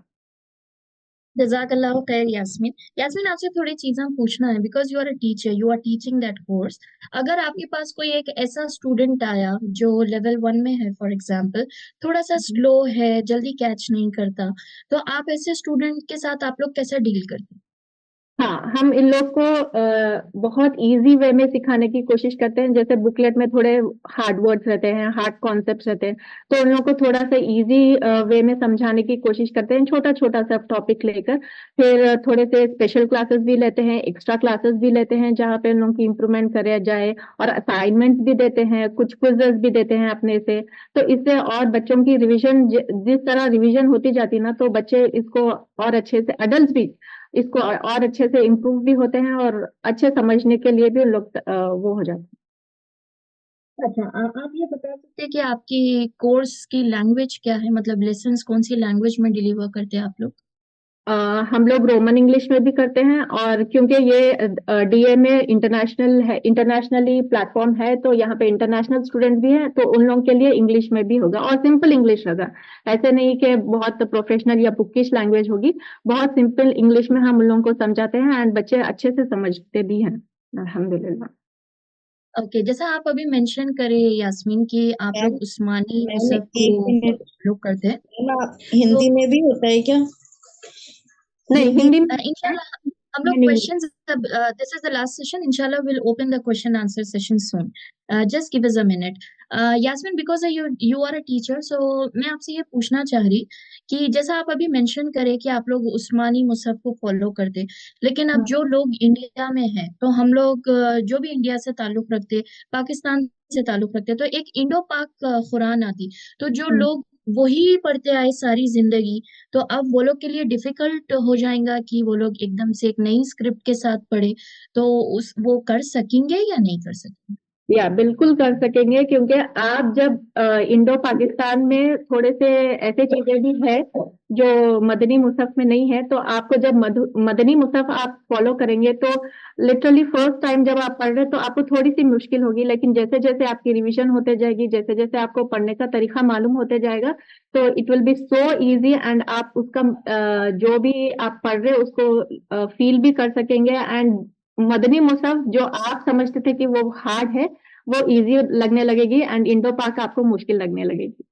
जज़ाकल्लाहु खैर यास्मीन आपसे थोड़ी चीजें पूछना है, because you are a teacher, you are teaching that course. अगर आपके पास कोई एक ऐसा स्टूडेंट आया जो लेवल 1 में है, फॉर एग्जांपल, थोड़ा सा स्लो है, जल्दी कैच नहीं करता, तो आप ऐसे स्टूडेंट के साथ आप लोग कैसे डील करते हैं? हाँ, हम इन लोग को बहुत इजी वे में सिखाने की कोशिश करते हैं। जैसे बुकलेट में थोड़े हार्ड वर्ड्स रहते हैं, हार्ड कॉन्सेप्ट्स रहते हैं, तो उन लोग को थोड़ा सा इजी वे में समझाने की कोशिश करते हैं, छोटा छोटा सा टॉपिक लेकर। फिर थोड़े से स्पेशल क्लासेस भी लेते हैं, एक्स्ट्रा क्लासेस भी लेते हैं, जहाँ पे उन लोगों की इम्प्रूवमेंट करे जाए, और असाइनमेंट्स भी देते हैं, कुछ क्विजेस भी देते हैं अपने से। तो इससे और बच्चों की रिविजन, जिस तरह रिविजन होती जाती है ना, तो बच्चे इसको और अच्छे से, अडल्ट भी इसको और अच्छे से इम्प्रूव भी होते हैं और अच्छे समझने के लिए भी उन लोग वो हो जाते हैं। अच्छा, आप ये बता सकते हैं कि आपकी कोर्स की लैंग्वेज क्या है, मतलब लेसन्स कौन सी लैंग्वेज में डिलीवर करते हैं आप लोग? हम लोग रोमन इंग्लिश में भी करते हैं, और क्योंकि ये डीए में इंटरनेशनल है, इंटरनेशनली प्लेटफॉर्म है, तो यहाँ पे इंटरनेशनल स्टूडेंट भी हैं, तो उन लोगों के लिए इंग्लिश में भी होगा, और सिंपल इंग्लिश होगा। ऐसे नहीं कि बहुत प्रोफेशनल या बुकिश लैंग्वेज होगी, बहुत सिंपल इंग्लिश में हम उन लोगों को समझाते हैं, एंड बच्चे अच्छे से समझते भी हैं, अल्हम्दुलिल्लाह। ओके, जैसा आप अभी मेंशन करे यास्मीन कि आप लोग उस्मानी मज़हब को फॉलो करते हैं, हिंदी में भी होता है क्या? नहीं, हिंदी में इंशाल्लाह हम लोग questions, this is the last session, इंशाल्लाह will open the question answer session soon. Just give us a minute. Yasmin, because you are a teacher, so मैं आपसे ये पूछना चाह रही कि जैसा आप अभी मेंशन करें कि आप लोग उस्मानी मज़हब को फॉलो करते, लेकिन अब जो लोग इंडिया में हैं, तो हम लोग जो भी इंडिया से ताल्लुक रखते, पाकिस्तान से ताल्लुक रखते, तो एक इंडो पाक कुरान आती, तो जो लोग वही पढ़ते आए सारी जिंदगी, तो अब वो लोग के लिए डिफिकल्ट हो जाएगा कि वो लोग एकदम से एक नई स्क्रिप्ट के साथ पढ़े, तो वो कर सकेंगे या नहीं कर सकेंगे? या बिल्कुल कर सकेंगे, क्योंकि आप जब इंडो पाकिस्तान में थोड़े से ऐसे चीजें भी है जो मदनी मुसहफ में नहीं है, तो आपको जब मदनी मुसहफ आप फॉलो करेंगे तो लिटरली फर्स्ट टाइम जब आप पढ़ रहे तो आपको थोड़ी सी मुश्किल होगी, लेकिन जैसे जैसे आपकी रिवीजन होते जाएगी, जैसे जैसे आपको पढ़ने का तरीका मालूम होते जाएगा, तो it will B so easy, and आप उसका जो भी आप पढ़ रहे हो उसको फील भी कर सकेंगे, एंड मदनी मुसहफ जो आप समझते थे कि वो हार्ड है वो इजी लगने लगेगी, एंड इंडो पाक आपको मुश्किल लगने लगेगी।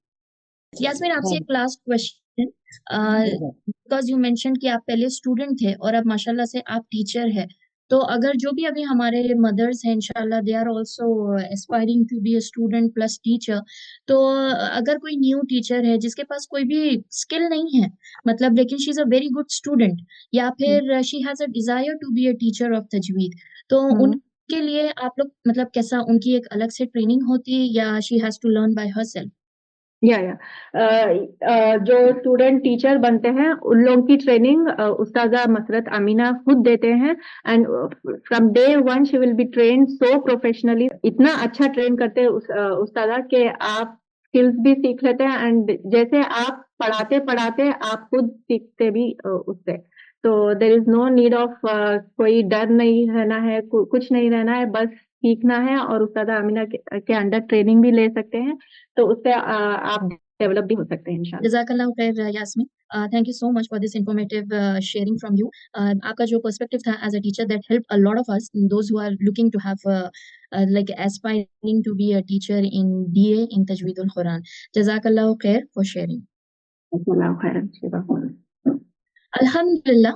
यास्मीन, आपसे एक last question, because you mention कि आप पहले स्टूडेंट थे और अब माशाल्लाह से आप टीचर है, तो अगर जो भी अभी हमारे मदर्स हैं इंशाल्लाह they are also aspiring to be a student plus teacher, तो अगर कोई न्यू टीचर है जिसके पास कोई भी स्किल नहीं है, मतलब लेकिन she is a very good student, या फिर she has a desire to be a teacher of तजवीद, तो उनके लिए आप लोग मतलब कैसा, उनकी एक अलग से ट्रेनिंग होती है या she has to learn by herself? जो स्टूडेंट टीचर बनते हैं उन लोगों की ट्रेनिंग उस्ताजा मसरत अमीना खुद देते हैं, and from day one she will be train so professionally, इतना अच्छा ट्रेन करते हैं उस्तादा के आप स्किल्स भी सीख लेते हैं, एंड जैसे आप पढ़ाते पढ़ाते आप खुद सीखते भी उससे, तो there is no need of कोई डर नहीं रहना है, कुछ नहीं रहना है, बस सीखना है, और उस्तादा अमीना के अंडर ट्रेनिंग भी ले सकते हैं, तो उससे आप डेवलप भी हो सकते हैं इंशाल्लाह। जज़ाकल्लाहु खैर Yasmin, thank you so much for this informative sharing from you. आपका जो पर्सपेक्टिव था as a teacher that help a lot of us those who are looking to have like aspiring to be a teacher in DA in Tajweedul Quran. Jazakallahu khair for sharing. Alhamdulillah,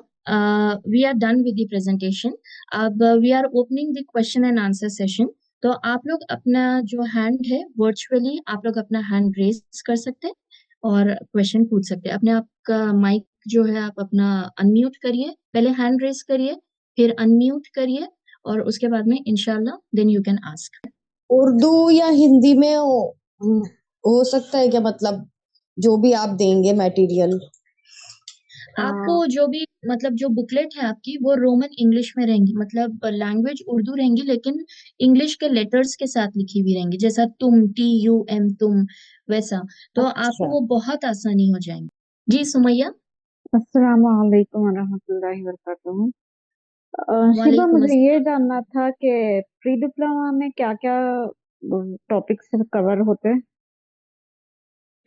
we are done with the presentation. अब we are opening the question and answer session. तो आप लोग अपना जो hand है virtually आप लोग अपना हैंड रेज कर सकते हैं और क्वेश्चन पूछ सकते हैं। अपने आपका माइक जो है आप अपना अनम्यूट करिए, पहले हैंड रेज करिए, फिर अनम्यूट करिए और उसके बाद में इंशाल्लाह then you can ask. Urdu या हिंदी में हो सकता है क्या, मतलब जो भी आप देंगे मटेरियल? आपको जो भी मतलब जो बुकलेट है आपकी वो रोमन इंग्लिश में रहेंगी, मतलब लैंग्वेज उर्दू रहेंगी लेकिन इंग्लिश के लेटर्स के साथ लिखी हुई रहेंगी, जैसा तुम TUM तुम वैसा, तो आपको वो बहुत आसानी हो जाएंगी। जी सुमैया। अस्सलामु अलैकुम वरहमतुल्लाहि वबरकातुहू। शिबा, मुझे ये जानना था कि प्री डिप्लोमा में क्या क्या टॉपिक्स कवर होते हैं?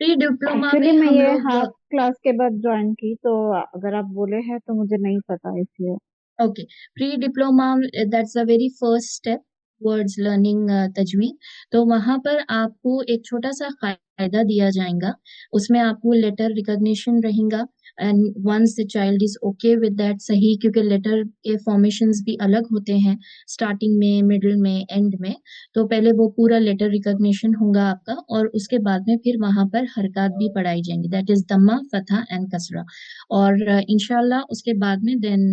प्री डिप्लोमा एक्चुअली में मैं हम ये लोग हाफ क्लास के बाद ज्वाइन की, तो अगर आप बोले हैं तो मुझे नहीं पता इसलिए। Okay, pre diploma that's a very first step towards learning तजवीद। तो वहां पर आपको एक छोटा सा कायदा दिया जाएगा, उसमें आपको लेटर रिकॉग्निशन रहेगा, and once the child is okay with that, सही, क्योंकि लेटर के फॉर्मेशंस भी अलग होते हैं, स्टार्टिंग में, मिडिल में, एंड में, तो पहले वो पूरा लेटर रिकॉग्निशन होगा आपका और उसके बाद में फिर वहां पर हरकत भी पढ़ाई जाएंगी, दैट इज दम्मा, फतहा एंड कसरा, और इंशाल्लाह उसके बाद में then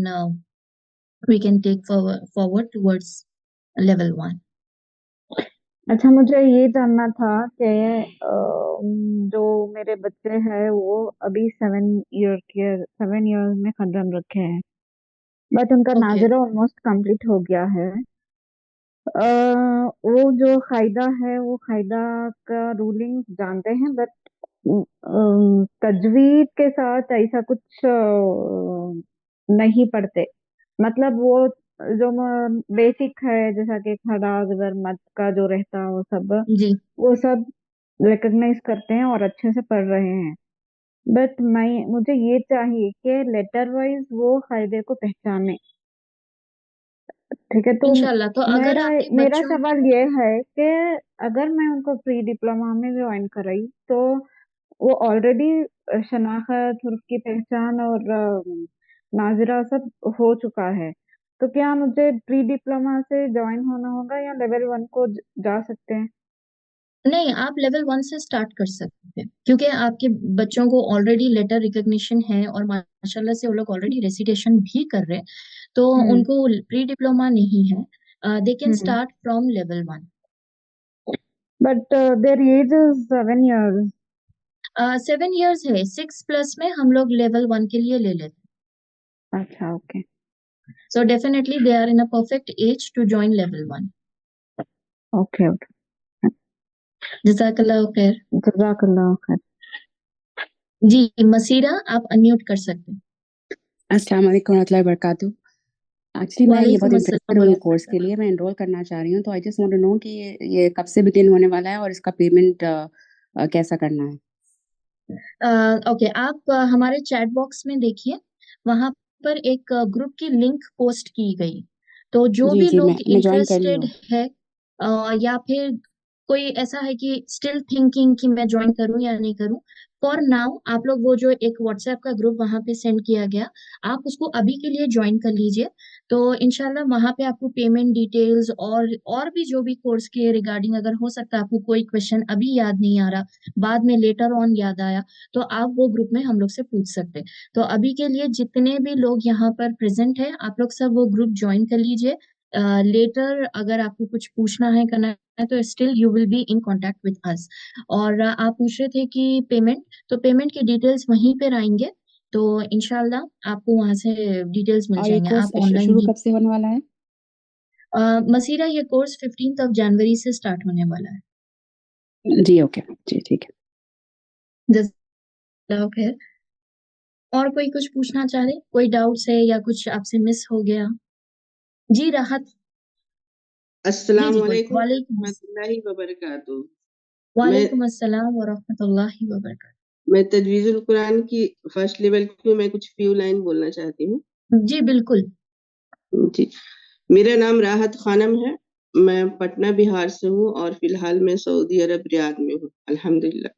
we can take forward towards level 1. अच्छा, मुझे ये जानना था कि जो मेरे बच्चे हैं वो अभी 7 ईयर में खत्म रखे हैं, बट उनका नाजरा ऑलमोस्ट कंप्लीट हो गया है। वो जो कायदा है वो कायदा का रूलिंग जानते हैं, बट तजवीद के साथ ऐसा कुछ नहीं पढ़ते, मतलब वो जो बेसिक है जैसा कि खड़ा ज़बर मद का जो रहता है वो सब रिकॉग्नाइज करते हैं और अच्छे से पढ़ रहे हैं, बट मुझे ये चाहिए कि लेटर वाइज वो कायदे को पहचाने। ठीक है, तो इंशाल्लाह, तो अगर मेरा सवाल ये है कि अगर मैं उनको प्री डिप्लोमा में ज्वाइन कराई तो वो ऑलरेडी शनाख्त, हुर्फ की पहचान और नाजरा सब हो चुका है, तो क्या मुझे प्री डिप्लोमा से ज्वाइन होना होगा या लेवल 1 को जा सकते हैं? नहीं, आप लेवल 1 से स्टार्ट कर सकते हैं क्योंकि आपके बच्चों को ऑलरेडी लेटर रिकॉग्निशन है और माशाल्लाह से वो लोग ऑलरेडी रेसिटेशन भी कर रहे हैं, तो उनको प्री डिप्लोमा नहीं है, they can start from level 1। But their age is 7 years. 7 years है, 6+ में हम लोग लेवल 1 के लिए ले लेते हैं। अच्छा, okay. So definitely they are in a perfect age to join level 1. Okay okay, जज़ाकल्लाह खैर। जज़ाकल्लाह खैर। जी, मसीरा आप अनम्यूट कर सकते हैं। अस्सलाम वालेकुम रहमतुल्लाहि व बरकातुहू। एक्चुअली मैं ये बहुत वालेकुम इंटरेस्टेड अस्सलाम हूँ ये वरहमतुल्लाहि कोर्स के लिए, मैं एनरोल करना चाह रही हूँ, तो I just want to know कि ये कब से बिगिन होने वाला है और इसका पेमेंट कैसा करना है? ओके, आप हमारे चैट बॉक्स में देखिए, वहाँ पर एक ग्रुप की लिंक पोस्ट की गई। तो जो जी भी जी, लोग मैं ज्वाइन कर ली इंटरेस्टेड हूँ। है या फिर कोई ऐसा है कि स्टिल थिंकिंग कि मैं ज्वाइन करूं या नहीं करूं, फॉर नाउ आप लोग वो जो एक व्हाट्सएप का ग्रुप वहां पे सेंड किया गया, आप उसको अभी के लिए ज्वाइन कर लीजिए। तो इंशाल्लाह वहां पे आपको पेमेंट डिटेल्स और भी जो भी कोर्स के रिगार्डिंग अगर हो सकता है आपको कोई क्वेश्चन अभी याद नहीं आ रहा, बाद में लेटर ऑन याद आया, तो आप वो ग्रुप में हम लोग से पूछ सकते हैं। तो अभी के लिए जितने भी लोग यहाँ पर प्रेजेंट है, आप लोग सब वो ग्रुप ज्वाइन कर लीजिए। लेटर अगर आपको कुछ पूछना है करना है तो still you will be in contact with us. और आप पूछ रहे थे कि पेमेंट, तो पेमेंट के डिटेल्स वहीं पर आएंगे, तो इंशाल्लाह आपको वहां से डिटेल्स मिल और ये जाएंगे। कोर्स आप ऑनलाइन शुरू ही कब से होने वाला है? मसीरा ये कोर्स 15 जनवरी से स्टार्ट होने वाला है। जी ओके, जी ठीक है। जज़ाकल्लाह खैर। और कोई कुछ पूछना चाह रहे, कोई डाउट्स है या कुछ आपसे मिस हो गया? जी राहत। जी अस्सलाम जी बोलिए। वालेकुम रहमतुल्लाहि व बरकातुहू। वालेकुम अस्सलाम व रहमतुल्लाहि व बरकातुहू। मैं तजवीजुल कुरान की फर्स्ट लेवल की मैं कुछ फ्यू लाइन बोलना चाहती हूँ। जी बिल्कुल। जी, मेरा नाम राहत खानम है, मैं पटना बिहार से हूँ और फिलहाल मैं सऊदी अरब रियाद में हूँ, अल्हम्दुलिल्लाह।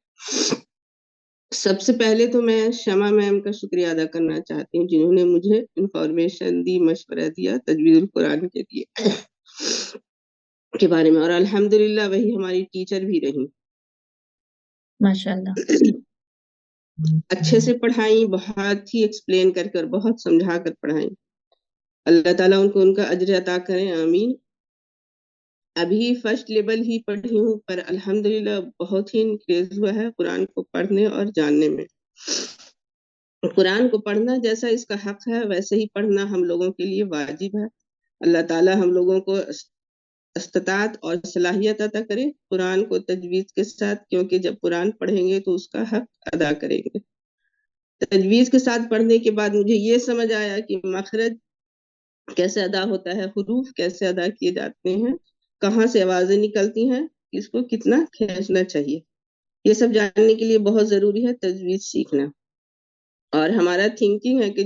सबसे पहले तो मैं शमा मैम का शुक्रिया अदा करना चाहती हूँ, जिन्होंने मुझे इंफॉर्मेशन दी, मशवरा दिया तजवीजुल कुरान के लिए के बारे में, और अल्हम्दुलिल्लाह वही हमारी टीचर भी रही। माशाल्लाह। अच्छे से पढ़ाई, बहुत ही एक्सप्लेन कर बहुत समझा कर पढ़ाई। अल्लाह ताला उनको उनका अज्र अता करें, आमीन। अभी फर्स्ट लेवल ही पढ़ी हूँ, पर अल्हम्दुलिल्लाह बहुत ही इंक्रीज हुआ है कुरान को पढ़ने और जानने में। कुरान को पढ़ना जैसा इसका हक है वैसे ही पढ़ना हम लोगों के लिए वाजिब है। अल्लाह ताला हम लोगों को इस्तिताअत और सलाहियत अता करे कुरान को तजवीज़ के साथ, क्योंकि जब कुरान पढ़ेंगे तो उसका हक अदा करेंगे। तजवीज़ के साथ पढ़ने के बाद मुझे ये समझ आया कि मखरज कैसे अदा होता है, हुरूफ कैसे अदा किए जाते हैं, कहाँ से आवाजें निकलती हैं, किसको कितना खींचना चाहिए। ये सब जानने के लिए बहुत जरूरी है तजवीज़ सीखना। और हमारा थिंकिंग है कि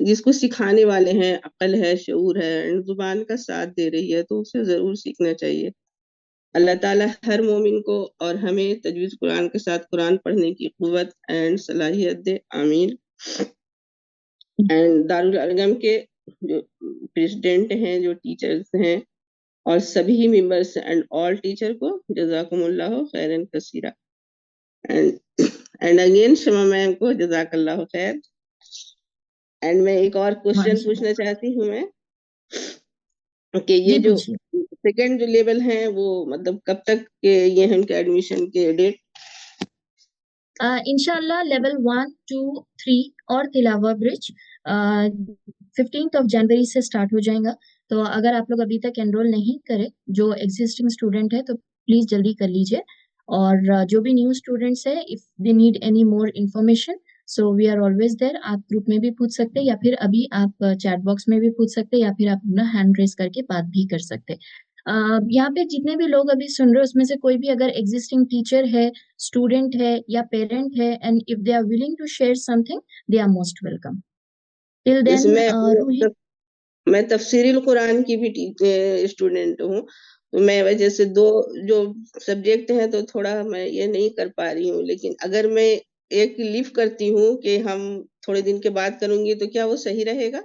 जिसको सिखाने वाले हैं, अक्ल है, शऊर है, जुबान का साथ दे रही है, तो उसे जरूर सीखना चाहिए। अल्लाह ताला हर मोमिन को और हमें तजवीज़ कुरान के साथ कुरान पढ़ने की कुव्वत एंड सलाहियत दे, आमीन। एंड दारुल अरगम के जो प्रेसिडेंट हैं, जो टीचर्स हैं, और सभी मेंबर्स एंड ऑल टीचर को जज़ाकुमुल्लाह खैरन कसीरा। एंड अगेन शमा मैम को जज़ाकल्लाह खैर। एंड मैं एक और क्वेश्चन पूछना चाहती हूँ मैं कि ये जो सेकंड जो लेवल है वो मतलब कब तक के ये है उनके एडमिशन के डेट? इंशाल्लाह लेवल 1, 2, 3 और तिलावा ब्रिज 15 जनवरी से स्टार्ट हो जाएगा। तो अगर आप लोग अभी तक एनरोल नहीं करे, जो एग्जिस्टिंग स्टूडेंट है, तो प्लीज जल्दी कर लीजिए। और जो भी न्यू स्टूडेंट्स है, if they need any more information, so we are always there. आप ग्रुप में भी पूछ सकते हैं या फिर अभी आप चैट बॉक्स में भी पूछ सकते हैं या फिर आप अपना हैंड रेस करके बात भी कर सकते हैं। यहाँ पे जितने भी लोग अभी सुन रहे हैं उसमें से कोई भी अगर एग्जिस्टिंग टीचर है, स्टूडेंट है या पेरेंट है, and if they are willing to share something, they are most welcome. Till जैसे देन रूही, मैं तफसीरुल कुरान की भी स्टूडेंट हूँ, तो मैं वजह से दो जो सब्जेक्ट हैं तो थोड़ा मैं ये नहीं कर पा रही हूँ, लेकिन अगर मैं एक लीव करती हूँ कि हम थोड़े दिन के बाद करूंगी, तो क्या वो सही रहेगा?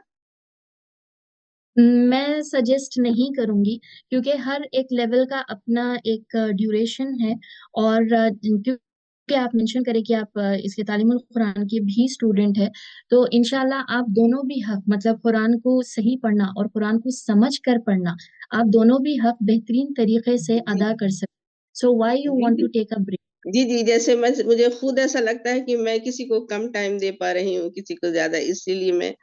मैं सजेस्ट नहीं करूंगी, क्योंकि हर एक लेवल का अपना एक ड्यूरेशन है। और क्योंकि आप मेंशन करें कि आप इसके तालीमुल कुरान के भी स्टूडेंट है, तो इंशाल्लाह आप दोनों भी हक, मतलब कुरान को सही पढ़ना और कुरान को समझ कर पढ़ना, आप दोनों भी हक बेहतरीन तरीके से अदा कर सकते। So why you want to take a break? जी जी, जैसे मुझे खुद ऐसा लगता है कि मैं किसी को कम टाइम दे पा रही हूँ, किसी को ज्यादा, इसीलिए मैं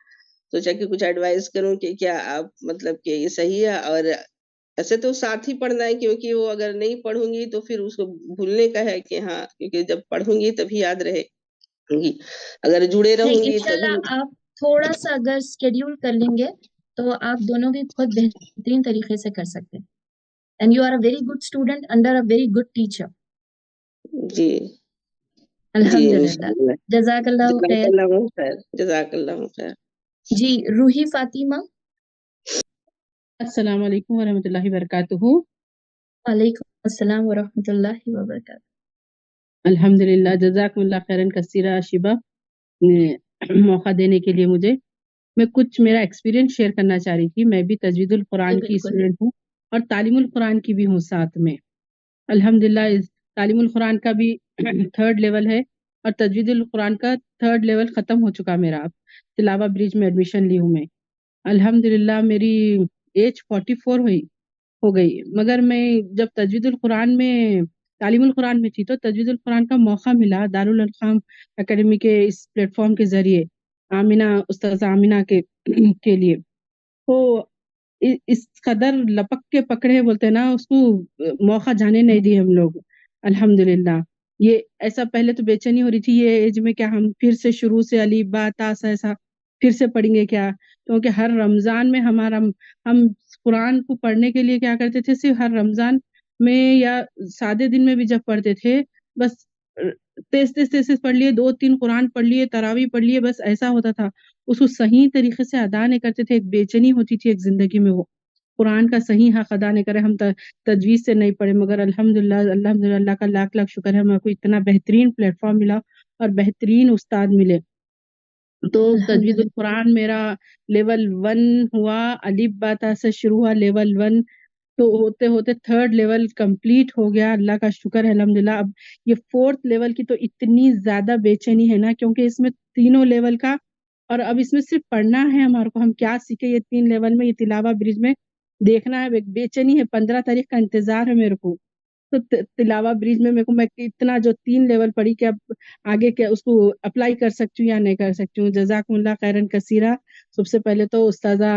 सोचा कि कुछ एडवाइस करूं कि क्या आप मतलब कि ये सही है, और ऐसे तो साथ ही पढ़ना है, क्योंकि वो अगर नहीं पढ़ूंगी तो फिर उसको भूलने का है कि हाँ, क्योंकि जब पढ़ूंगी तभी याद रहेगी, अगर जुड़े नहीं, रहूंगी तभी। इंशाल्लाह आप थोड़ा सा अगर शेड्यूल कर लेंगे तो आप दोनों भी बहुत बेहतरीन तरीके से कर सकते हैं। And you are a very good student under a very good teacher. जी अल्हम्दुलिल्लाह, इंशाल्लाह। जज़ाकल्लाहु खैर। जज़ाकल्लाहु खैर, जज़ाकल्लाहु खैर। जी, रूही फातिमा। अस्सलाम वालेकुम वरहमतुल्लाहि वबरकातुहू। वालेकुम अस्सलाम वरहमतुल्लाहि वबरकातुहू। अल्हम्दुलिल्लाह, जज़ाकुमुल्लाह खैरन कसीरा शिबा, मौका देने के लिए मुझे। मैं कुछ मेरा एक्सपीरियंस शेयर करना चाह रही थी। मैं भी तजवीदुल जी, कुरान की बिल्कुल। स्टूडेंट हूँ और तालीमुल कुरान की भी हूँ साथ में। अल्हम्दुलिल्लाह इस तालीमुल कुरान का भी 3rd लेवल है और तजवीदुल कुरान का 3rd लेवल ख़त्म हो चुका मेरा। अब तिलावा ब्रिज में एडमिशन ली हूँ मैं। अल्हम्दुलिल्लाह मेरी एज 44 हो गई, मगर मैं जब तजवीदुल कुरान में तालीमुल कुरान में थी तो तजवीदुल कुरान का मौका मिला दारुल अरक़ाम एकेडमी के इस प्लेटफ़ॉर्म के ज़रिए आमिना उस्ताज़ आमिना के लिए। तो इस कदर लपक के पकड़े बोलते हैं ना उसको, मौका जाने नहीं दिए हम लोग। अल्हम्दुलिल्लाह ये ऐसा पहले तो बेचैनी हो रही थी, ये एज में क्या हम फिर से शुरू से अली बा ता सा ऐसा फिर से पढ़ेंगे क्या? क्योंकि हर रमज़ान में हम कुरान को पढ़ने के लिए क्या करते थे, सिर्फ़ हर रमज़ान में या सादे दिन में भी जब पढ़ते थे, बस तेज़-तेज़ पढ़ लिए, 2-3 कुरान पढ़ लिए, तरावी पढ़ लिए, बस ऐसा होता था। उसको सही तरीके से अदा नहीं करते थे, एक बेचैनी होती थी एक ज़िंदगी में वो। कुरान का सही हक़ अदा नहीं करे, हम तजवीज़ से नहीं पढ़े, मगर अल्हम्दुलिल्लाह अल्लाह का लाख-लाख शुक्र है, मेरे को इतना बेहतरीन प्लेटफ़ॉर्म मिला और बेहतरीन उस्ताद मिले। तो तजवीदुल अल्हम्दुलिल्लाह। कुरान मेरा लेवल 1 हुआ, अलिफ बा ता से शुरू हुआ लेवल 1, तो होते-होते 3rd लेवल कंप्लीट हो गया, अल्लाह का शुक्र है अल्हम्दुलिल्लाह। अब ये 4th लेवल की तो इतनी ज़्यादा बेचैनी है ना, क्योंकि इसमें तीनों लेवल का और अब इसमें सिर्फ़ पढ़ना है हमारे को, हम क्या सीखे ये 3 लेवल में, ये तिलावा ब्रिज में देखना है, एक बेचैनी है, 15 तारीख का इंतज़ार है मेरे को। तो तिलावा ब्रिज में मेरे को मैं इतना जो 3 लेवल पढ़ी कि अब आगे क्या उसको अप्लाई कर सकती हूँ या नहीं कर सकती हूँ। जज़ाकुमुल्लाह खैरन कसीरा। सबसे पहले तो उस्ताज़ा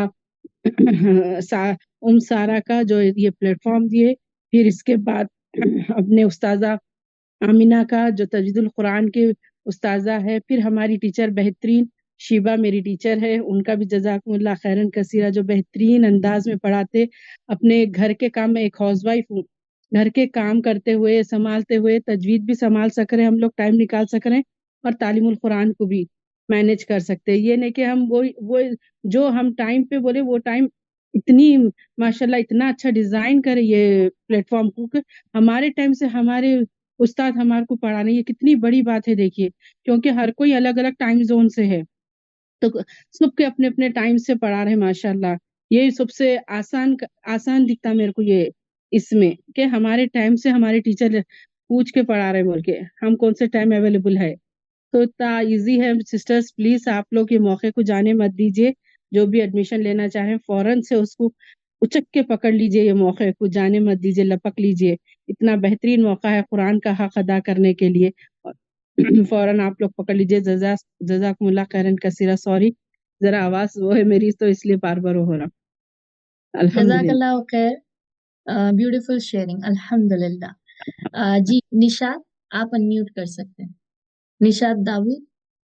सा सारा का जो ये प्लेटफ़ॉर्म दिए, फिर इसके बाद अपने उस्ताज़ा आमिना का जो तजवीदुल कुरान के उस्ताज़ा है, फिर हमारी टीचर बेहतरीन शिबा मेरी टीचर है, उनका भी जज़ाकुमुल्लाह खैरन कसीरा, जो बेहतरीन अंदाज़ में पढ़ाते। अपने घर के काम में एक हाउसवाइफ़ हूँ, घर के काम करते हुए, सँभालते हुए तजवीद भी सँभाल सक रहे हैं हम लोग, टाइम निकाल सक रहे हैं और तालीमुल कुरान को भी मैनेज कर सकते हैं। ये नहीं कि हम वो जो हम टाइम पे बोले वो टाइम इतनी माशाल्लाह इतना अच्छा डिज़ाइन करे ये प्लेटफ़ॉर्म को कि हमारे टाइम से हमारे उस्ताद हमारे को पढ़ा रहे हैं, ये कितनी बड़ी बात है देखिए, क्योंकि हर कोई अलग-अलग टाइम ज़ोन से है। तो सबके अपने-अपने टाइम से पढ़ा रहे हैं माशाल्लाह। यही सबसे आसान दिखता मेरे को ये इसमें कि हमारे टाइम से हमारे टीचर पूछ के पढ़ा रहे हैं बोल के, हम कौन से टाइम अवेलेबल है। तो इतना ईज़ी है सिस्टर्स, प्लीज़ आप लोग ये मौके को जाने मत दीजिए। जो भी एडमिशन लेना चाहें फ़ौरन से उसको उचक के पकड़ लीजिए, ये मौके को जाने मत दीजिए, लपक लीजिए। इतना बेहतरीन मौका है कुरान का हक़ अदा करने के लिए और फ़ौरन आप लोग पकड़ लीजिए। जज़ाकुमुल्लाह खैरन कसीरा। सॉरी, ज़रा आवाज़ वो है मेरी तो इसलिए बार-बार वो हो रहा। अल्हम्दुलिल्लाह। जज़ाकल्लाहु खैर। ब्यूटीफुल शेयरिंग अल्हम्दुलिल्लाह। जी, निशात आप अनम्यूट कर सकते हैं। निशात दाऊद।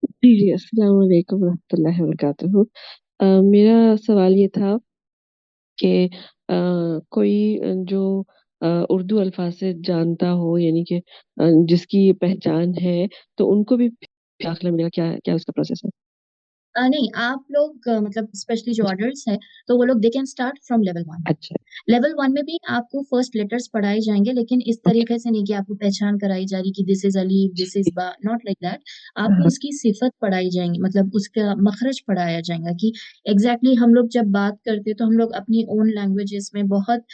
जी, जी, अस्सलाम वालेकुम रहमतुल्लाहि व बरकातुहू। मेरा सवाल ये था कि कोई जो उर्दू अल्फ़ाज़ से जानता हो, यानी कि जिसकी पहचान है, तो उनको भी दाखिला मिलेगा, क्या क्या उसका प्रोसेस है? नहीं, आप लोग मतलब स्पेशली जो अडल्ट्स हैं, तो वो लोग दे कैन स्टार्ट फ्रॉम लेवल 1। अच्छा। लेवल 1 में भी आपको फर्स्ट लेटर्स पढ़ाए जाएँगे, लेकिन इस ओके। तरीके से नहीं कि आपको पहचान कराई जा रही कि this is Alif, this is बा, नॉट लाइक दैट। हाँ, आपको हाँ। उसकी सिफ़त पढ़ाई जाएँगी, मतलब उसका मखरज पढ़ाया जाएगा कि एग्ज़ैक्टली हम लोग जब बात करते हैं, तो हम लोग अपनी ओन लैंग्वेजेज़ में बहुत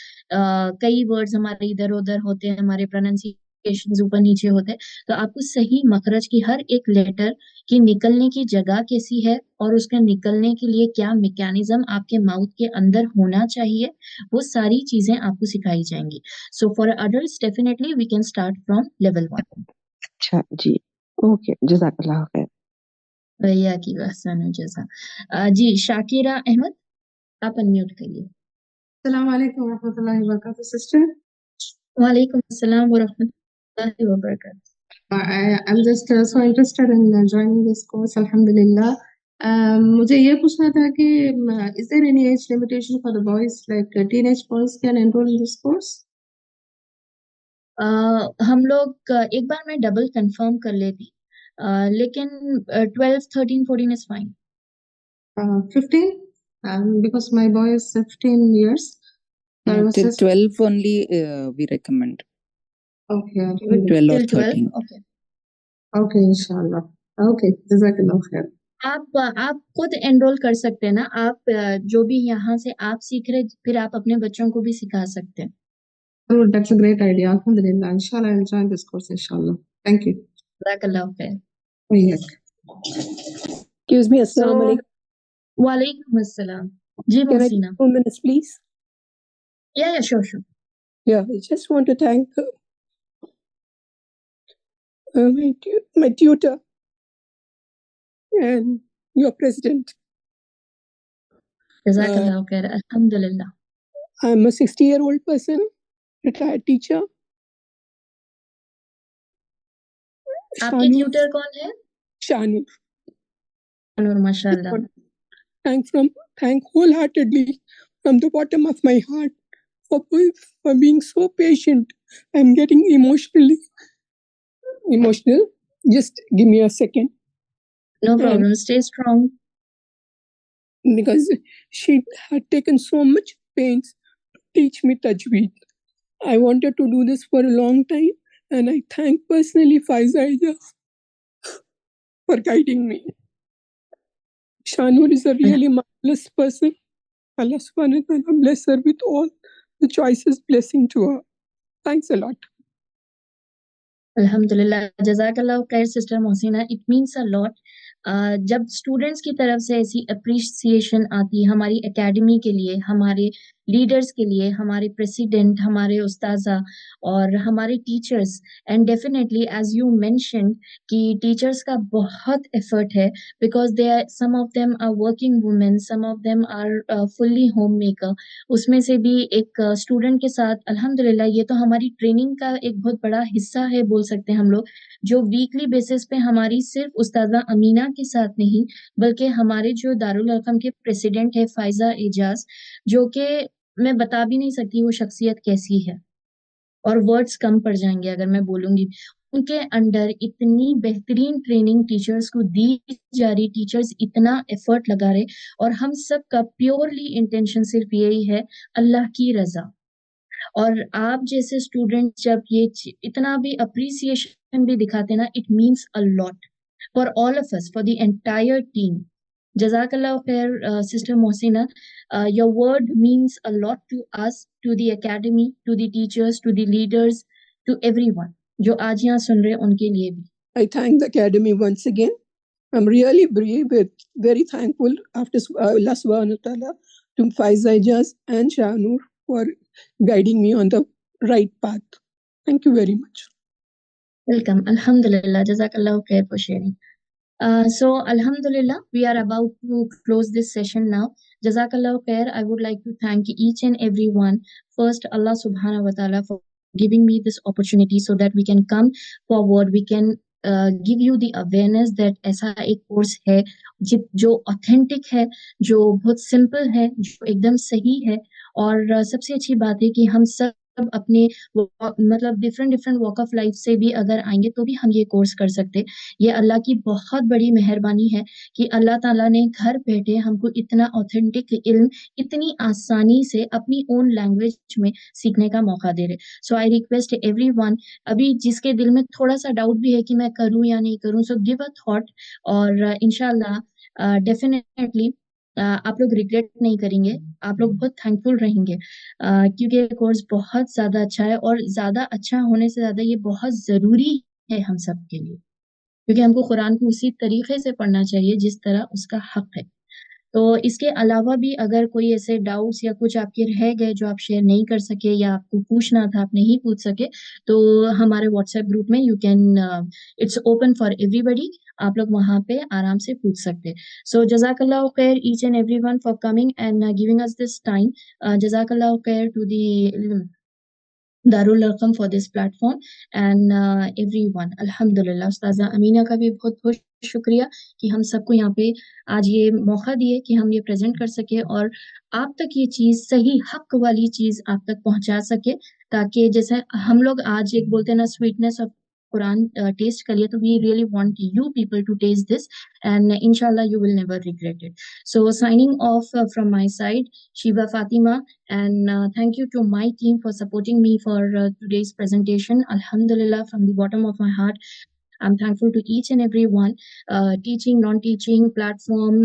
कई वर्ड्स हमारे इधर-उधर होते हैं, हमारे प्रोनंसिएशंस ऊपर-नीचे होते हैं, तो आपको सही मखरज की हर एक लेटर की निकलने की जगह कैसी है और उसके निकलने के लिए क्या मैकेनिज़्म आपके माउथ के अंदर होना चाहिए, वो सारी चीज़ें आपको सिखाई जाएँगी। So for adults definitely we can start from level 1। अच्छा, जी। ओके, जज़ाकल्लाह खैर। भैया की अहसन जज़ा। जी, शाकिरा अहमद, आप अनम्यूट करिए। Assalamu alaikum wa rahmatullahi wa barakatuh, sister. Walaikum assalam wa rahmatullahi wa barakatuh. I'm just so interested in joining this course, alhamdulillah. मुझे ये पूछना था कि is there any age limitation for the boys, like teenage boys can enroll in this course? हम लोग एक बार मैं double confirm कर लेती, लेकिन 12, 13, 14 is fine. 15? Because my boy is 15 years. So I was Till just 12 only we recommend. okay. 12 or Till 12, 13. okay. Okay, inshallah. Okay, jazakallah khair. आप खुद enrol कर सकते हैं ना, आप जो भी यहाँ से आप सीख रहे फिर आप अपने बच्चों को भी सिखा सकते हैं. Oh, that's a great idea. Alhamdulillah. Inshallah, I'll join this course, inshallah. Thank you. Jazakallah khair. Oh, yes. Excuse me, So, Assalamu alaikum. Walaikum assalam. Ji Can I Mohsina. take 2 minutes, please? Yeah, sure. Yeah, I just want to thank my tutor and your president. Jazakallah khair. Alhamdulillah. I'm a 60-year-old person, retired teacher. आपके tutor कौन है? Shanur. Shanur, mashallah. Thank wholeheartedly from the bottom of my heart for being so patient. I'm getting emotional. Just give me a second. No problem. Stay strong. Because she had taken so much pains to teach me tajweed. I wanted to do this for a long time, and I thank personally Faiza Ijaz for guiding me. Shanur is a really marvelous person. Allah subhanahu wa ta'ala bless her with all the choices blessing to her. Thanks a lot. अल्हम्दुलिल्लाह, जज़ाकल्लाह खैर sister Mohsina, it means a lot जब students की तरफ से ऐसी appreciation आती है हमारी एकेडमी के लिए, हमारे लीडर्स के लिए, हमारे प्रेसिडेंट, हमारे उस्ताज़ा और हमारे teachers, and definitely as you mentioned कि टीचर्स का बहुत एफर्ट है, because they are some of them are working women, some of them are fully homemaker. उसमें से भी एक स्टूडेंट के साथ अल्हम्दुलिल्लाह ये तो हमारी ट्रेनिंग का एक बहुत बड़ा हिस्सा है बोल सकते हैं हम लोग, जो वीकली बेसिस पे हमारी सिर्फ उस्ताज़ा अमीना के साथ नहीं बल्कि हमारे जो दारुल अरकम के प्रेसिडेंट है फाइजा एजाज, जो कि मैं बता भी नहीं सकती वो शख्सियत कैसी है और वर्ड्स कम पड़ जाएंगे अगर मैं बोलूंगी. उनके अंडर इतनी बेहतरीन ट्रेनिंग टीचर्स को दी जा रही, टीचर्स इतना एफर्ट लगा रहे, और हम सब का प्योरली इंटेंशन सिर्फ यही है अल्लाह की रजा. और आप जैसे स्टूडेंट जब ये इतना भी अप्रिसिएशन भी दिखाते ना, it means a lot for all of us, for the entire team. Jazakallah khair, Sister Mohsina. Your word means a lot to us, to the academy, to the teachers, to the leaders, to everyone. जो आज यहाँ सुन रहे हैं उनके लिए भी. I thank the academy once again. I'm really very thankful after Allah subhanahu wa ta'ala to Faiza Ijaz and Shanur for guiding me on the right path. Thank you very much. Welcome. Alhamdulillah. Jazakallah khair for sharing. So Alhamdulillah, we are about to close this session now. Jazakallah khair. I would like to thank each and every one. First, Allah subhanahu wa ta'ala for giving me this opportunity so that we can come forward. We can give you the awareness that ऐसा एक course है जो authentic है, जो बहुत simple है, जो एकदम सही है. और सबसे अच्छी बात है कि हम सब अपने मतलब डिफरेंट वॉक ऑफ लाइफ से भी अगर आएंगे तो भी हम ये कोर्स कर सकते. ये अल्लाह की बहुत बड़ी मेहरबानी है कि अल्लाह ताला ने घर बैठे हमको इतना ऑथेंटिक इल्म इतनी आसानी से अपनी ओन लैंग्वेज में सीखने का मौका दे रहे. सो आई रिक्वेस्ट एवरीवन, अभी जिसके दिल में थोड़ा सा डाउट भी है कि मैं करूं या नहीं करूं, सो गिव अ थॉट, और इंशाल्लाह डेफिनेटली आप लोग रिग्रेट नहीं करेंगे, आप लोग बहुत थैंकफुल रहेंगे, क्योंकि ये कोर्स बहुत ज़्यादा अच्छा है, और ज़्यादा अच्छा होने से ज़्यादा ये बहुत ज़रूरी है हम सब के लिए, क्योंकि हमको कुरान को उसी तरीके से पढ़ना चाहिए जिस तरह उसका हक है. तो इसके अलावा भी अगर कोई ऐसे डाउट्स या कुछ आपके रह गए जो आप शेयर नहीं कर सके या आपको पूछना था आप नहीं पूछ सके, तो हमारे व्हाट्सएप ग्रुप में you can, it's open for everybody. आप लोग वहाँ पे आराम से पूछ सकते हैं। सो जज़ाकल्लाहु खैर each and everyone for coming and giving us this time. जज़ाकल्लाहु खैर to the Darul Arqam for this platform and everyone. अल्हम्दुलिल्लाह उस्ताज़ा अमीना का भी बहुत-बहुत शुक्रिया कि हम सबको यहाँ पे आज ये मौका दिए कि हम ये प्रेज़ेंट कर सके और आप तक ये चीज़ सही हक़ वाली चीज़ आप तक पहुँचा सके, ताकि जैसे हम लोग आज एक बोलते हैं ना स्वीटनेस ऑफ कुरान टेस्ट करिए, तो we really want you people to test this and इंशाल्लाह you will never regret it. So signing off from my side, Shiba Fatima, and thank you to my team for supporting me for today's presentation. Alhamdulillah, from the bottom of my heart, I'm thankful to each and every one, teaching, non-teaching, platform,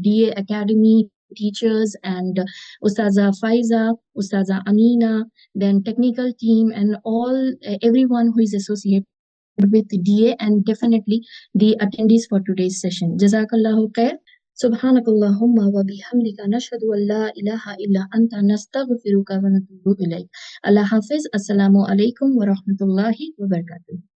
DA Academy, teachers, and Ustaza Faiza, Ustaza Amina, then technical team, and all everyone who is associated with DA, and definitely the attendees for today's session. Jazakallahu khair. Subhanakallahumma wa bihamdika nashhadu an la ilaha illa anta nastaghfiruka wa natubu ilayk. Allah Hafiz. Assalamu alaikum wa rahmatullahi wa barakatuh.